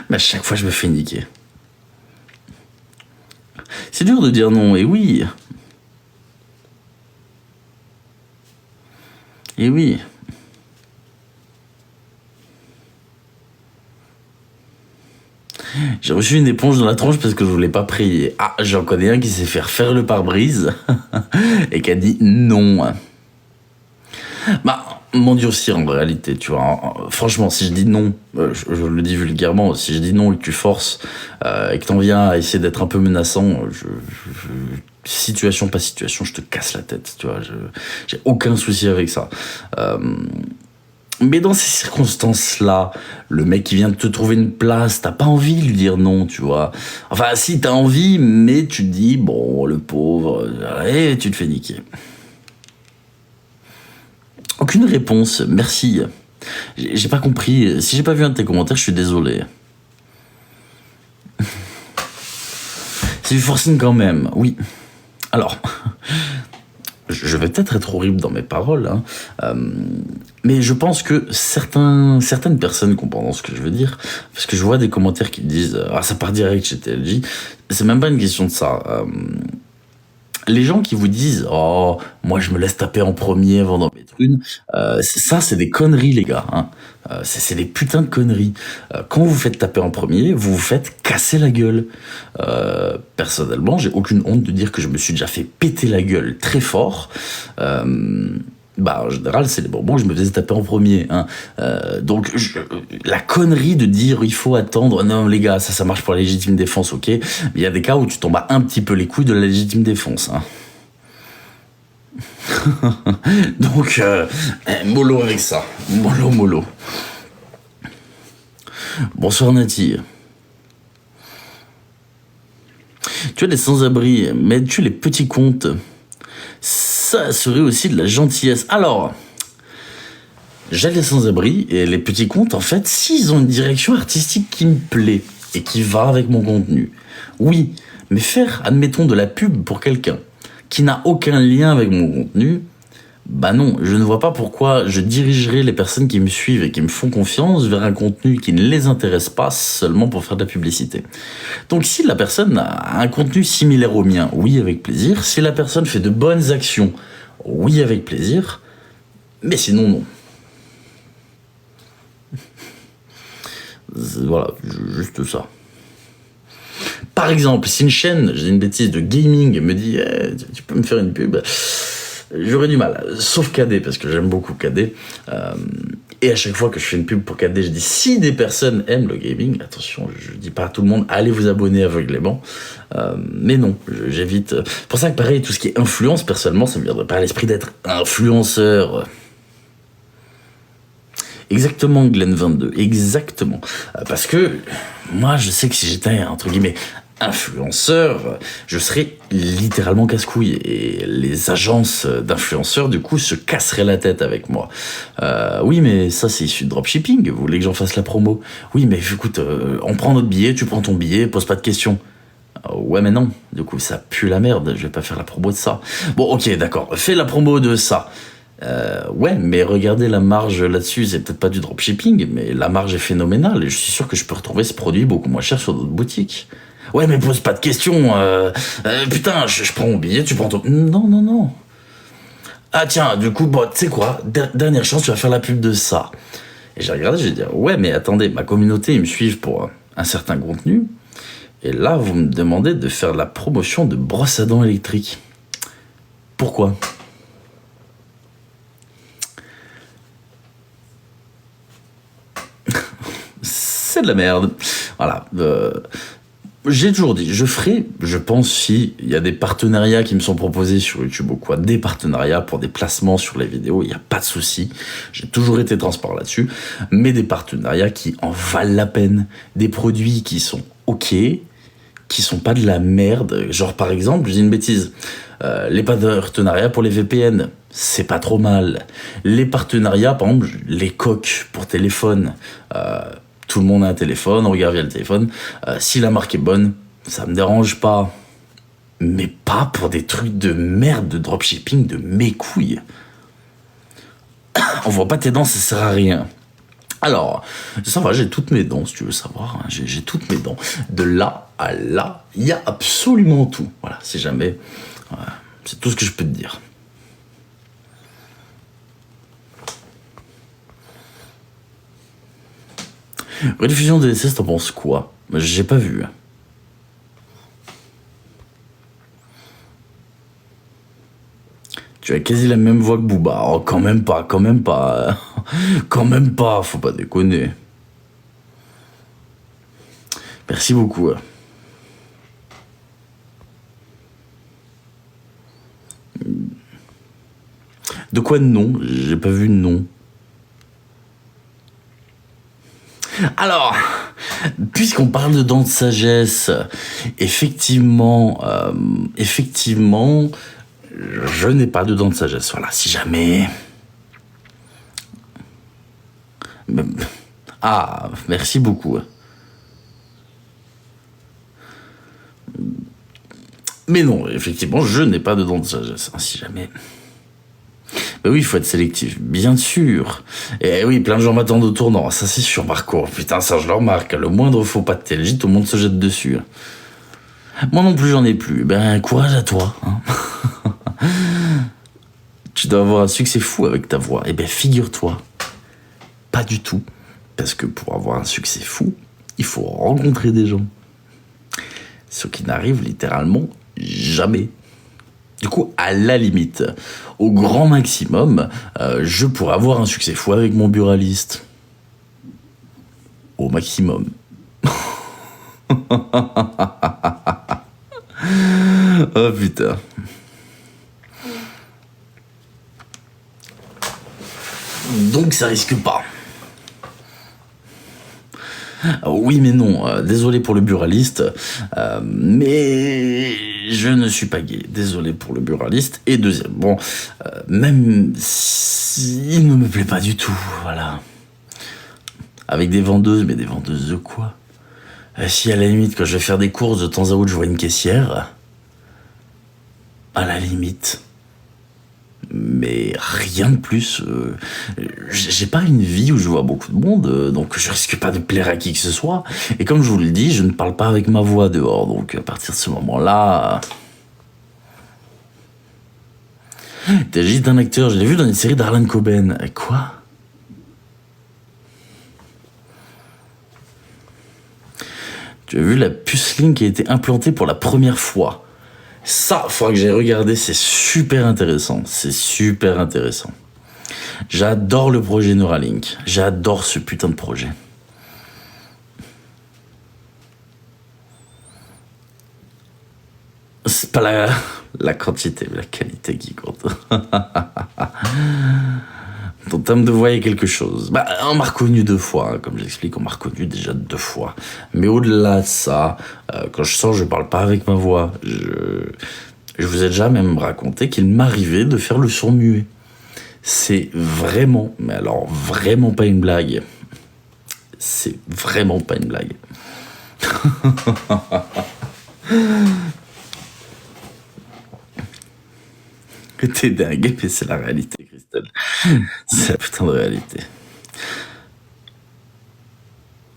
Mais à chaque fois, je me fais niquer. C'est dur de dire non, et oui. Et oui. J'ai reçu une éponge dans la tronche parce que je voulais pas prier. Ah, j'en connais un qui s'est fait refaire le pare-brise et qui a dit non. Bah, m'endurcir en réalité, tu vois. Franchement, si je dis non, je le dis vulgairement, si je dis non et que tu forces et que t'en viens à essayer d'être un peu menaçant, situation pas situation, je te casse la tête, tu vois. J'ai aucun souci avec ça. Mais dans ces circonstances-là, le mec qui vient de te trouver une place, t'as pas envie de lui dire non, tu vois. Enfin, si, t'as envie, mais tu te dis, bon, le pauvre, et tu te fais niquer. Aucune réponse, merci. J'ai pas compris. Si j'ai pas vu un de tes commentaires, je suis désolé. C'est du forcing quand même, oui. Alors, je vais peut-être être horrible dans mes paroles, hein, mais je pense que certaines personnes comprendront ce que je veux dire, parce que je vois des commentaires qui disent « Ah, ça part direct chez TLJ », c'est même pas une question de ça. Les gens qui vous disent « Oh, moi je me laisse taper en premier avant d'en mettre une », ça c'est des conneries les gars, hein. C'est des putains de conneries. Quand vous faites taper en premier, vous vous faites casser la gueule. Personnellement, j'ai aucune honte de dire que je me suis déjà fait péter la gueule très fort. Bah, en général, c'est les bonbons que je me faisais taper en premier, hein. Donc, la connerie de dire il faut attendre, non les gars, ça marche pour la légitime défense, ok. Mais il y a des cas où tu tombes un petit peu les couilles de la légitime défense, hein. Donc, mollo avec ça. Mollo. Bonsoir Nati. Tu as des sans-abri, mais tu les petits comptes. Ça serait aussi de la gentillesse. Alors, j'ai les sans-abri et les petits comptes, en fait, s'ils ont une direction artistique qui me plaît et qui va avec mon contenu, oui, mais faire, admettons, de la pub pour quelqu'un qui n'a aucun lien avec mon contenu, bah non, je ne vois pas pourquoi je dirigerai les personnes qui me suivent et qui me font confiance vers un contenu qui ne les intéresse pas seulement pour faire de la publicité. Donc si la personne a un contenu similaire au mien, oui, avec plaisir. Si la personne fait de bonnes actions, oui, avec plaisir. Mais sinon, non. Voilà, juste ça. Par exemple, si une chaîne, j'ai une bêtise, de gaming me dit tu peux me faire une pub, j'aurais du mal, sauf KD, parce que j'aime beaucoup KD. Et à chaque fois que je fais une pub pour KD, je dis si des personnes aiment le gaming, attention, je dis pas à tout le monde, allez vous abonner aveuglément. Mais non, j'évite. Pour ça que pareil, tout ce qui est influence, personnellement, ça me viendrait pas à l'esprit d'être influenceur. Exactement, Glenn22, exactement. Parce que moi, je sais que si j'étais, entre guillemets, influenceur, je serais littéralement casse-couille. Et les agences d'influenceurs, du coup, se casseraient la tête avec moi. Oui, mais ça, c'est issu de dropshipping. Vous voulez que j'en fasse la promo? Oui, mais écoute, on prend notre billet, tu prends ton billet, pose pas de questions. Ouais, mais non. Du coup, ça pue la merde. Je vais pas faire la promo de ça. Bon, ok, d'accord. Fais la promo de ça. Ouais, mais regardez la marge là-dessus, c'est peut-être pas du dropshipping, mais la marge est phénoménale et je suis sûr que je peux retrouver ce produit beaucoup moins cher sur d'autres boutiques. Ouais, mais pose pas de questions. Putain, je prends mon billet, tu prends ton... Non. Ah tiens, du coup, bon, tu sais quoi, dernière chance, tu vas faire la pub de ça. Et j'ai regardé, j'ai dit, ouais, mais attendez, ma communauté, ils me suivent pour un certain contenu. Et là, vous me demandez de faire la promotion de brosse à dents électrique. Pourquoi ? c'est de la merde. Voilà. J'ai toujours dit, je ferai, je pense, si il y a des partenariats qui me sont proposés sur YouTube ou quoi, des partenariats pour des placements sur les vidéos, il n'y a pas de souci. J'ai toujours été transparent là-dessus, mais des partenariats qui en valent la peine, des produits qui sont ok, qui sont pas de la merde. Genre par exemple, je dis une bêtise, les partenariats pour les VPN, c'est pas trop mal. Les partenariats, par exemple, les coques pour téléphone. Tout le monde a un téléphone, on regarde via le téléphone. Si la marque est bonne, ça me dérange pas. Mais pas pour des trucs de merde de dropshipping de mes couilles. On voit pas tes dents, ça sert à rien. Alors, ça va, j'ai toutes mes dents, si tu veux savoir. Hein, j'ai toutes mes dents. De là à là, il y a absolument tout. Voilà, si jamais... c'est tout ce que je peux te dire. Rediffusion DLSS, t'en penses quoi? J'ai pas vu. Tu as quasi la même voix que Booba. Oh, quand même pas. Quand même pas, faut pas déconner. Merci beaucoup. De quoi non? J'ai pas vu non. Alors, puisqu'on parle de dents de sagesse, effectivement, je n'ai pas de dents de sagesse. Voilà, si jamais... Ah, merci beaucoup. Mais non, effectivement, je n'ai pas de dents de sagesse, hein, si jamais... Ben oui, il faut être sélectif, bien sûr. Et oui, plein de gens m'attendent au tournant, ça c'est sûr, Marco. Putain, ça je le remarque, le moindre faux pas de TLJ, tout le monde se jette dessus. Moi non plus, j'en ai plus. Ben, courage à toi. Hein. Tu dois avoir un succès fou avec ta voix. Eh ben, figure-toi, pas du tout. Parce que pour avoir un succès fou, il faut rencontrer des gens. Ce qui n'arrive littéralement jamais. Du coup, à la limite, au grand maximum, je pourrais avoir un succès fou avec mon buraliste. Au maximum. Oh putain. Donc ça risque pas. Oui mais non, désolé pour le buraliste, mais je ne suis pas gay, désolé pour le buraliste. Et deuxième, bon, même s'il ne me plaît pas du tout, voilà. Avec des vendeuses, mais des vendeuses de quoi? Si à la limite, quand je vais faire des courses, de temps à autre, je vois une caissière, à la limite... Mais rien de plus. J'ai pas une vie où je vois beaucoup de monde, donc je risque pas de plaire à qui que ce soit. Et comme je vous le dis, je ne parle pas avec ma voix dehors, donc à partir de ce moment-là... T'as juste un acteur, je l'ai vu dans une série d'Harlan Coben. Quoi? Tu as vu la puceline qui a été implantée pour la première fois? Ça, faudra que j'aille regarder, c'est super intéressant. C'est super intéressant. J'adore le projet Neuralink. J'adore ce putain de projet. C'est pas la quantité, mais la qualité qui compte. Ton terme de voix est quelque chose. Bah, on m'a reconnu 2 fois, hein, comme j'explique, on m'a reconnu déjà 2 fois. Mais au-delà de ça, quand je sors, je parle pas avec ma voix. Je vous ai déjà même raconté qu'il m'arrivait de faire le sourd muet. C'est vraiment, mais alors vraiment pas une blague. C'est vraiment pas une blague. T'es dingue, mais c'est la réalité, Christelle. C'est la putain de réalité.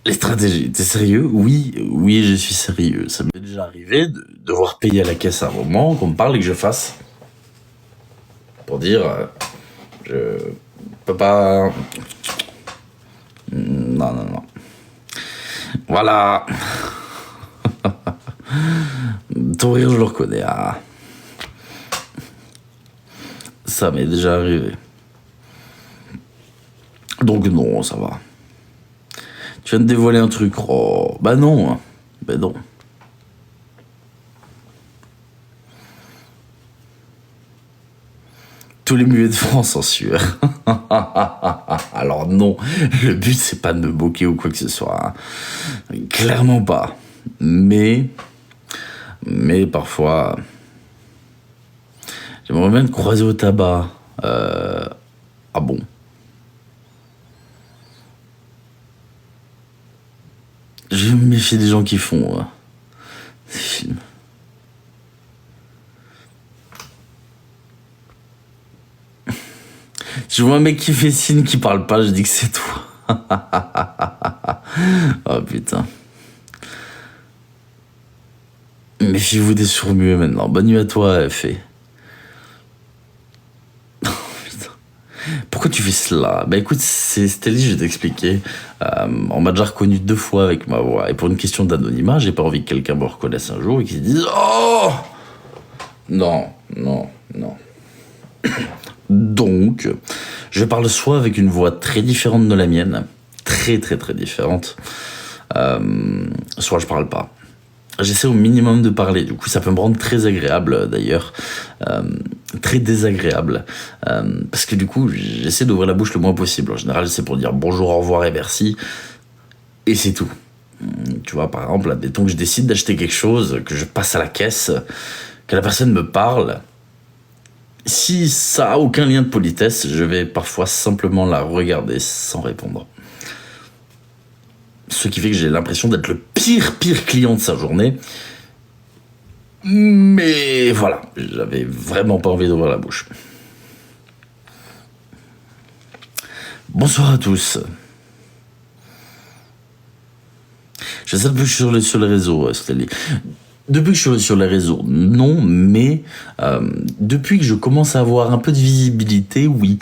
Les stratégies, t'es sérieux? Oui, je suis sérieux. Ça m'est déjà arrivé de devoir payer à la caisse à un moment, qu'on me parle et que je fasse. Pour dire, je peux pas... Non. Voilà. Ton rire, je le reconnais. Ah. Ça m'est déjà arrivé. Donc non, ça va. Tu viens de dévoiler un truc. Oh, bah non. Bah non. Tous les muets de France en sueur. Alors non, le but c'est pas de me moquer ou quoi que ce soit. Hein. Clairement pas. Mais parfois, j'aimerais bien te croiser au tabac. Ah bon? Je me méfie des gens qui font des films. Je vois un mec qui fait signe, qui parle pas, je dis que c'est toi. Oh putain. Méfiez-vous des sourds-muets maintenant. Bonne nuit à toi, F. Oh putain. Pourquoi tu fais cela? Bah écoute, c'était je vais t'expliquer. On m'a déjà reconnu 2 fois avec ma voix. Et pour une question d'anonymat, j'ai pas envie que quelqu'un me reconnaisse un jour et qu'il se dise oh non. Donc, je parle soit avec une voix très différente de la mienne, très différente, soit je parle pas. J'essaie au minimum de parler, du coup ça peut me rendre très agréable d'ailleurs, très désagréable, parce que du coup j'essaie d'ouvrir la bouche le moins possible. En général c'est pour dire bonjour, au revoir et merci, et c'est tout. Tu vois, par exemple, admettons que je décide d'acheter quelque chose, que je passe à la caisse, que la personne me parle. Si ça a aucun lien de politesse, je vais parfois simplement la regarder sans répondre. Ce qui fait que j'ai l'impression d'être le pire client de sa journée. Mais voilà, j'avais vraiment pas envie d'ouvrir la bouche. Bonsoir à tous. Je sais depuis que je suis sur les réseaux, Stélie. Depuis que je suis sur les réseaux, non, mais depuis que je commence à avoir un peu de visibilité, oui.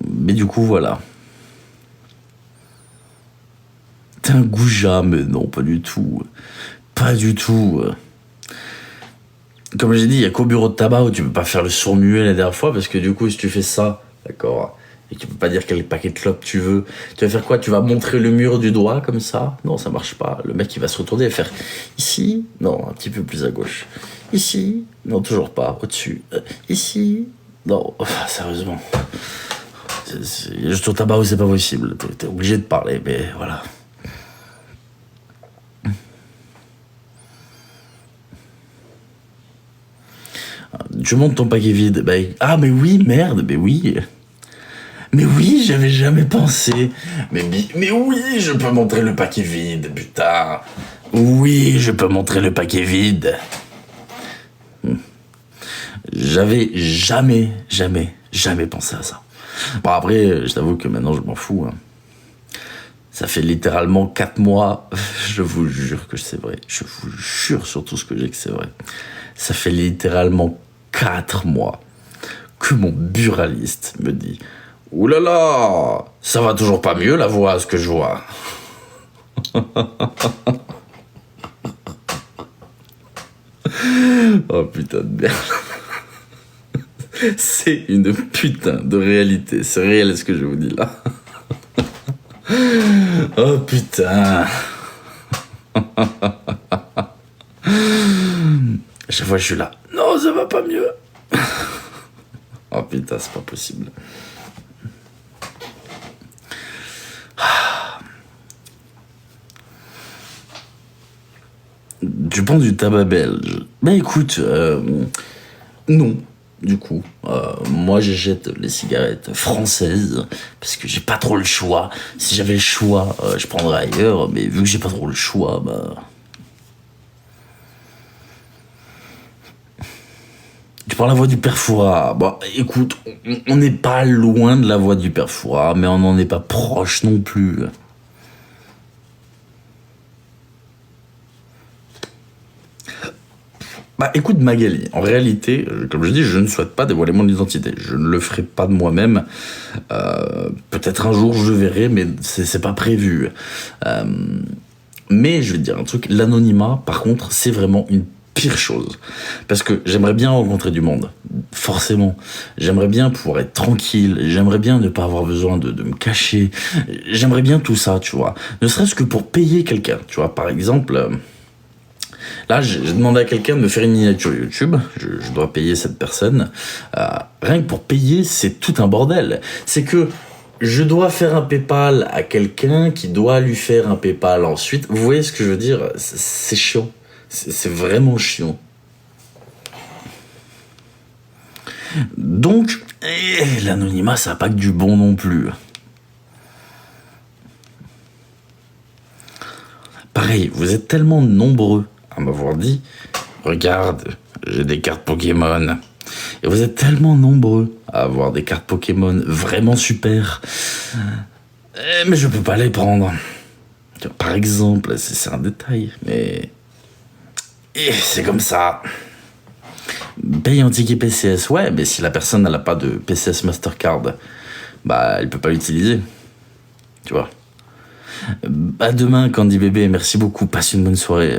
Mais du coup, voilà. T'es un goujat, mais non, pas du tout. Pas du tout. Comme j'ai dit, il n'y a qu'au bureau de tabac où tu peux pas faire le sourd-muet la dernière fois, parce que du coup, si tu fais ça, d'accord, et tu peux pas dire quel paquet de clopes tu veux, tu vas faire quoi? Tu vas montrer le mur du doigt comme ça? Non, ça marche pas. Le mec, il va se retourner et faire ici, non, un petit peu plus à gauche. Ici, non, toujours pas, au-dessus. Ici, non, sérieusement. Juste au tabac où c'est pas possible. T'es obligé de parler, mais voilà. Tu montes ton paquet vide. Bah, ah, mais oui, merde, mais oui. Mais oui, j'avais jamais pensé. Mais oui, je peux montrer le paquet vide, putain. Oui, je peux montrer le paquet vide. J'avais jamais pensé à ça. Bon, après, je t'avoue que maintenant, je m'en fous. Hein. Ça fait littéralement 4 mois, je vous jure que c'est vrai. Je vous jure sur tout ce que j'ai que c'est vrai. Ça fait littéralement 4 mois que mon buraliste me dit « Ouh là là, ça va toujours pas mieux la voix, ce que je vois. » Oh putain de merde. C'est une putain de réalité. C'est réel ce que je vous dis là. Oh putain. Chaque fois je suis là. Non, ça va pas mieux. Oh putain, c'est pas possible. Tu prends du tabac belge? Ben écoute, non. Du coup, moi j'achète les cigarettes françaises parce que j'ai pas trop le choix. Si j'avais le choix, je prendrais ailleurs, mais vu que j'ai pas trop le choix, bah. Tu prends la voix du père Fouras. Bon, écoute, on n'est pas loin de la voix du père Fouras, mais on n'en est pas proche non plus. Bah écoute Magali, en réalité, comme je dis, je ne souhaite pas dévoiler mon identité. Je ne le ferai pas de moi-même. Peut-être un jour je verrai, mais c'est pas prévu. Mais je vais te dire un truc, l'anonymat, par contre, c'est vraiment une pire chose. Parce que j'aimerais bien rencontrer du monde, forcément. J'aimerais bien pouvoir être tranquille, j'aimerais bien ne pas avoir besoin de me cacher, j'aimerais bien tout ça, tu vois. Ne serait-ce que pour payer quelqu'un, tu vois. Par exemple, là, j'ai demandé à quelqu'un de me faire une miniature YouTube, je dois payer cette personne. Rien que pour payer, c'est tout un bordel. C'est que je dois faire un PayPal à quelqu'un qui doit lui faire un PayPal ensuite. Vous voyez ce que je veux dire? C'est chiant. C'est vraiment chiant. Donc, l'anonymat, ça n'a pas que du bon non plus. Pareil, vous êtes tellement nombreux à m'avoir dit « Regarde, j'ai des cartes Pokémon ». Et vous êtes tellement nombreux à avoir des cartes Pokémon vraiment super. Mais je peux pas les prendre. Par exemple, c'est un détail, mais... Et c'est comme ça. Paye un ticket PCS, ouais, mais si la personne n'a pas de PCS Mastercard, bah elle peut pas l'utiliser. Tu vois. À demain, Candy Bébé, merci beaucoup, passe une bonne soirée.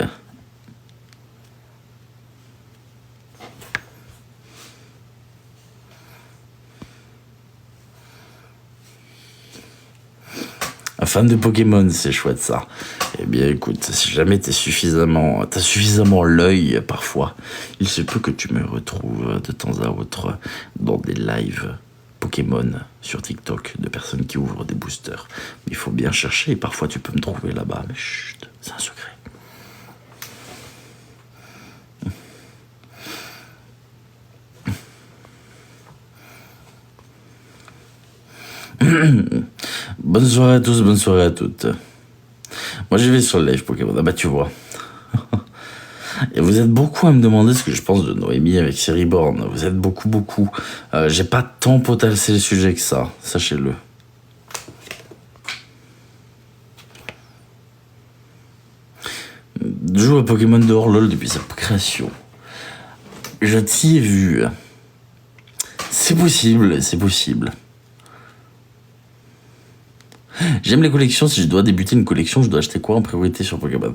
Un fan de Pokémon, c'est chouette ça. Eh bien écoute, si jamais t'as suffisamment l'œil parfois, il se peut que tu me retrouves de temps à autre dans des lives Pokémon sur TikTok de personnes qui ouvrent des boosters. Mais il faut bien chercher et parfois tu peux me trouver là-bas. Mais chut, c'est un secret. Bonne soirée à tous, bonne soirée à toutes. Moi je vais sur le live Pokémon, ah bah tu vois. Et vous êtes beaucoup à me demander ce que je pense de Noémie avec Série Born. Vous êtes beaucoup. J'ai pas tant potassé le sujet que ça, sachez-le. Je joue à Pokémon dehors LOL depuis sa création. Je t'y ai vu. C'est possible. J'aime les collections. Si je dois débuter une collection, je dois acheter quoi en priorité sur Pokémon?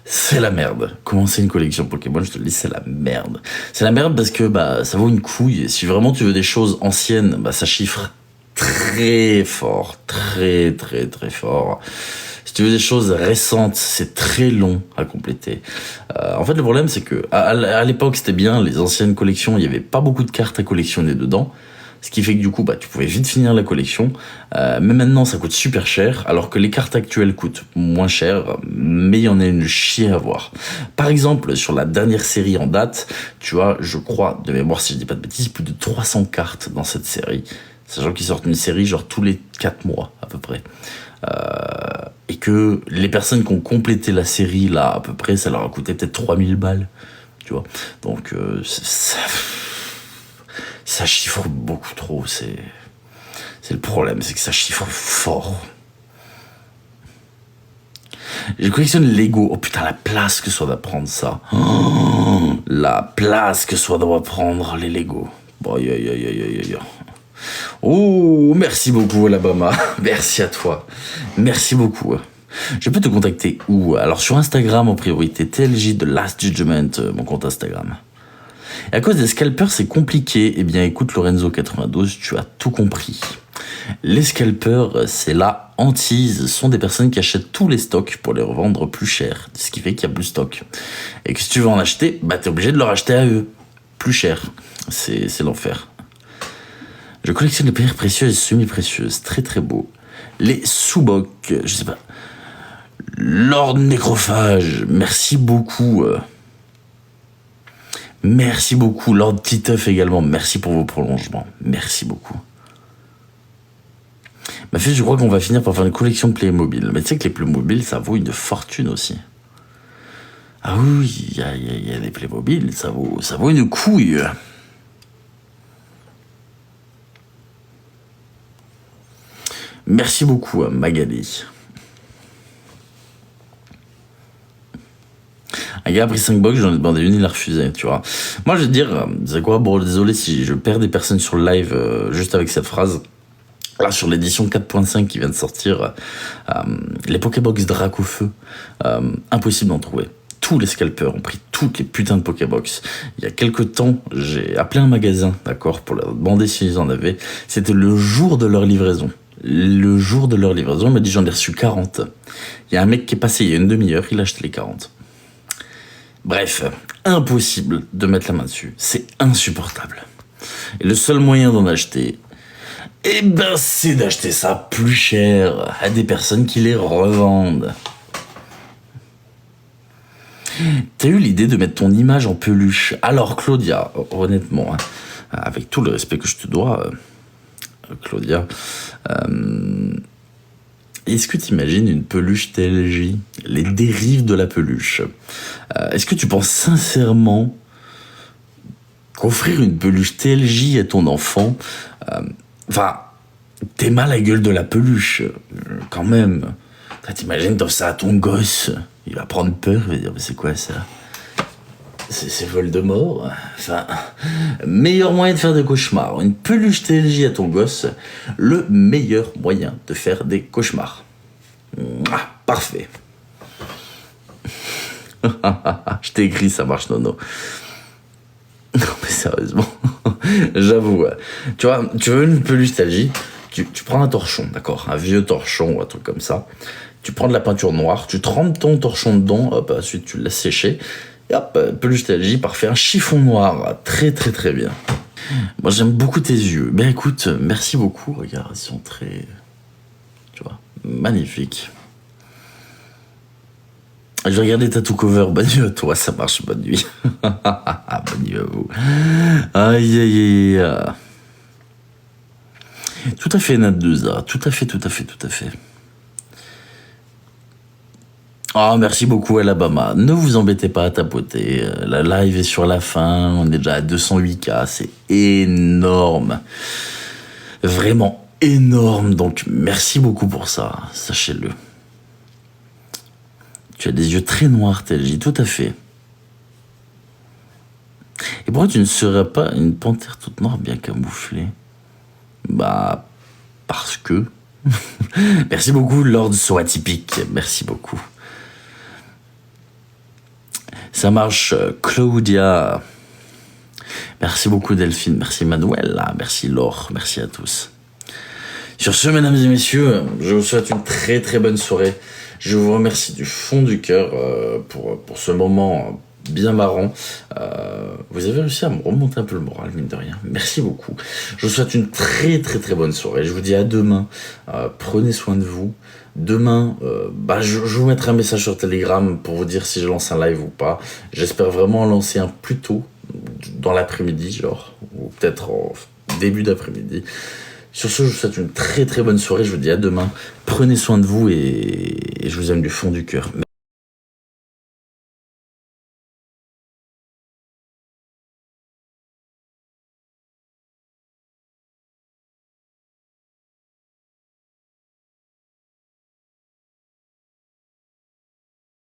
C'est la merde. Commencer une collection Pokémon, je te le dis, c'est la merde. C'est la merde parce que bah ça vaut une couille. Si vraiment tu veux des choses anciennes, bah ça chiffre très fort, très fort. Si tu veux des choses récentes, c'est très long à compléter. En fait, le problème, c'est que à l'époque, c'était bien. Les anciennes collections, il y avait pas beaucoup de cartes à collectionner dedans. Ce qui fait que du coup, bah, tu pouvais vite finir la collection. Mais maintenant, ça coûte super cher, alors que les cartes actuelles coûtent moins cher, mais il y en a une chier à voir. Par exemple, sur la dernière série en date, tu as, je crois, de mémoire, si je dis pas de bêtises, plus de 300 cartes dans cette série. Sachant qu'ils sortent une série genre tous les 4 mois, à peu près. Et que les personnes qui ont complété la série, là, à peu près, ça leur a coûté peut-être 3000 balles. Tu vois. Donc, ça chiffre beaucoup trop, c'est le problème, c'est que ça chiffre fort. Je collectionne Lego. Oh putain, la place que ça doit prendre ça. Oh, la place que ça doit prendre les Lego. Bon, oh, merci beaucoup Alabama. Merci à toi. Merci beaucoup. Je peux te contacter où? Alors sur Instagram en priorité, TLJ The Last Judgment, mon compte Instagram. Et à cause des scalpers, c'est compliqué. Eh bien, écoute, Lorenzo92, tu as tout compris. Les scalpers, c'est la hantise. Ce sont des personnes qui achètent tous les stocks pour les revendre plus cher. Ce qui fait qu'il y a plus de stock. Et que si tu veux en acheter, bah, t'es obligé de leur acheter à eux. Plus cher. C'est l'enfer. Je collectionne les pierres précieuses et semi-précieuses. Très beau. Les sous-bocs, je sais pas. Lord Nécrophage, merci beaucoup. Merci beaucoup, Lord Titeuf également, merci pour vos prolongements, merci beaucoup. Ma fille, je crois qu'on va finir par faire une collection de Playmobil, mais tu sais que les Playmobil, ça vaut une fortune aussi. Ah oui, il y a des Playmobil, ça vaut une couille. Merci beaucoup, Magali. Un gars a pris 5 box, j'en ai demandé une, il a refusé, tu vois. Moi, je vais te dire, c'est quoi, bon, désolé si je perds des personnes sur le live juste avec cette phrase. Là, sur l'édition 4.5 qui vient de sortir, les Pokébox Drac au feu, impossible d'en trouver. tous les scalpers, ont pris toutes les putains de Pokébox. Il y a quelques temps, j'ai appelé un magasin, d'accord, pour leur demander s'ils en avaient. C'était le jour de leur livraison. Le jour de leur livraison, il m'a dit j'en ai reçu 40. Il y a un mec qui est passé il y a une demi-heure, il a acheté les 40. Bref, impossible de mettre la main dessus. C'est insupportable. Et le seul moyen d'en acheter, eh ben, c'est d'acheter ça plus cher à des personnes qui les revendent. T'as eu l'idée de mettre ton image en peluche. Alors Claudia, honnêtement, hein, avec tout le respect que je te dois, Claudia, est-ce que tu imagines une peluche TLJ, les dérives de la peluche? Est-ce que tu penses sincèrement qu'offrir une peluche TLJ à ton enfant, t'es mal à la gueule de la peluche, quand même. T'imagines, t'offres ça à ton gosse, il va prendre peur, il va dire, mais c'est quoi ça? C'est Voldemort. Enfin, meilleur moyen de faire des cauchemars. Une peluche TLJ à ton gosse, le meilleur moyen de faire des cauchemars. Parfait. Je t'ai écrit, ça marche, Nono. Non, mais sérieusement, j'avoue. Tu vois, tu veux une peluche TLJ, tu prends un torchon, d'accord, un vieux torchon ou un truc comme ça. Tu prends de la peinture noire, tu trempes ton torchon dedans, hop, ensuite tu le laisses sécher. Et hop, peluche TLJ, parfait, un chiffon noir, très très très bien. Moi j'aime beaucoup tes yeux. Ben écoute, merci beaucoup, regarde, ils sont très, tu vois, magnifiques. Je vais regarder ta tout cover, bonne nuit à toi, ça marche, bonne nuit. Bonne nuit à vous. Aïe aïe aïe. Tout à fait, Nat2A, tout à fait. Ah, merci beaucoup Alabama. Ne vous embêtez pas à tapoter. La live est sur la fin. On est déjà à 208K. C'est énorme. Vraiment énorme. Donc, merci beaucoup pour ça. Sachez-le. Tu as des yeux très noirs, TLJ. Tout à fait. Et pourquoi tu ne serais pas une panthère toute noire bien camouflée? Bah, parce que... Merci beaucoup, Lord So Atypique. Merci beaucoup. Ça marche, Claudia. Merci beaucoup, Delphine. Merci, Manuela. Merci, Laure. Merci à tous. Sur ce, mesdames et messieurs, je vous souhaite une très très bonne soirée. Je vous remercie du fond du cœur pour ce moment bien marrant. Vous avez réussi à me remonter un peu le moral, mine de rien. Merci beaucoup. Je vous souhaite une très très très bonne soirée. Je vous dis à demain. Prenez soin de vous. Demain, je vous mettrai un message sur Telegram pour vous dire si je lance un live ou pas. J'espère vraiment en lancer un plus tôt, dans l'après-midi, genre, ou peut-être en début d'après-midi. Sur ce, je vous souhaite une très très bonne soirée. Je vous dis à demain. Prenez soin de vous et je vous aime du fond du cœur. Merci.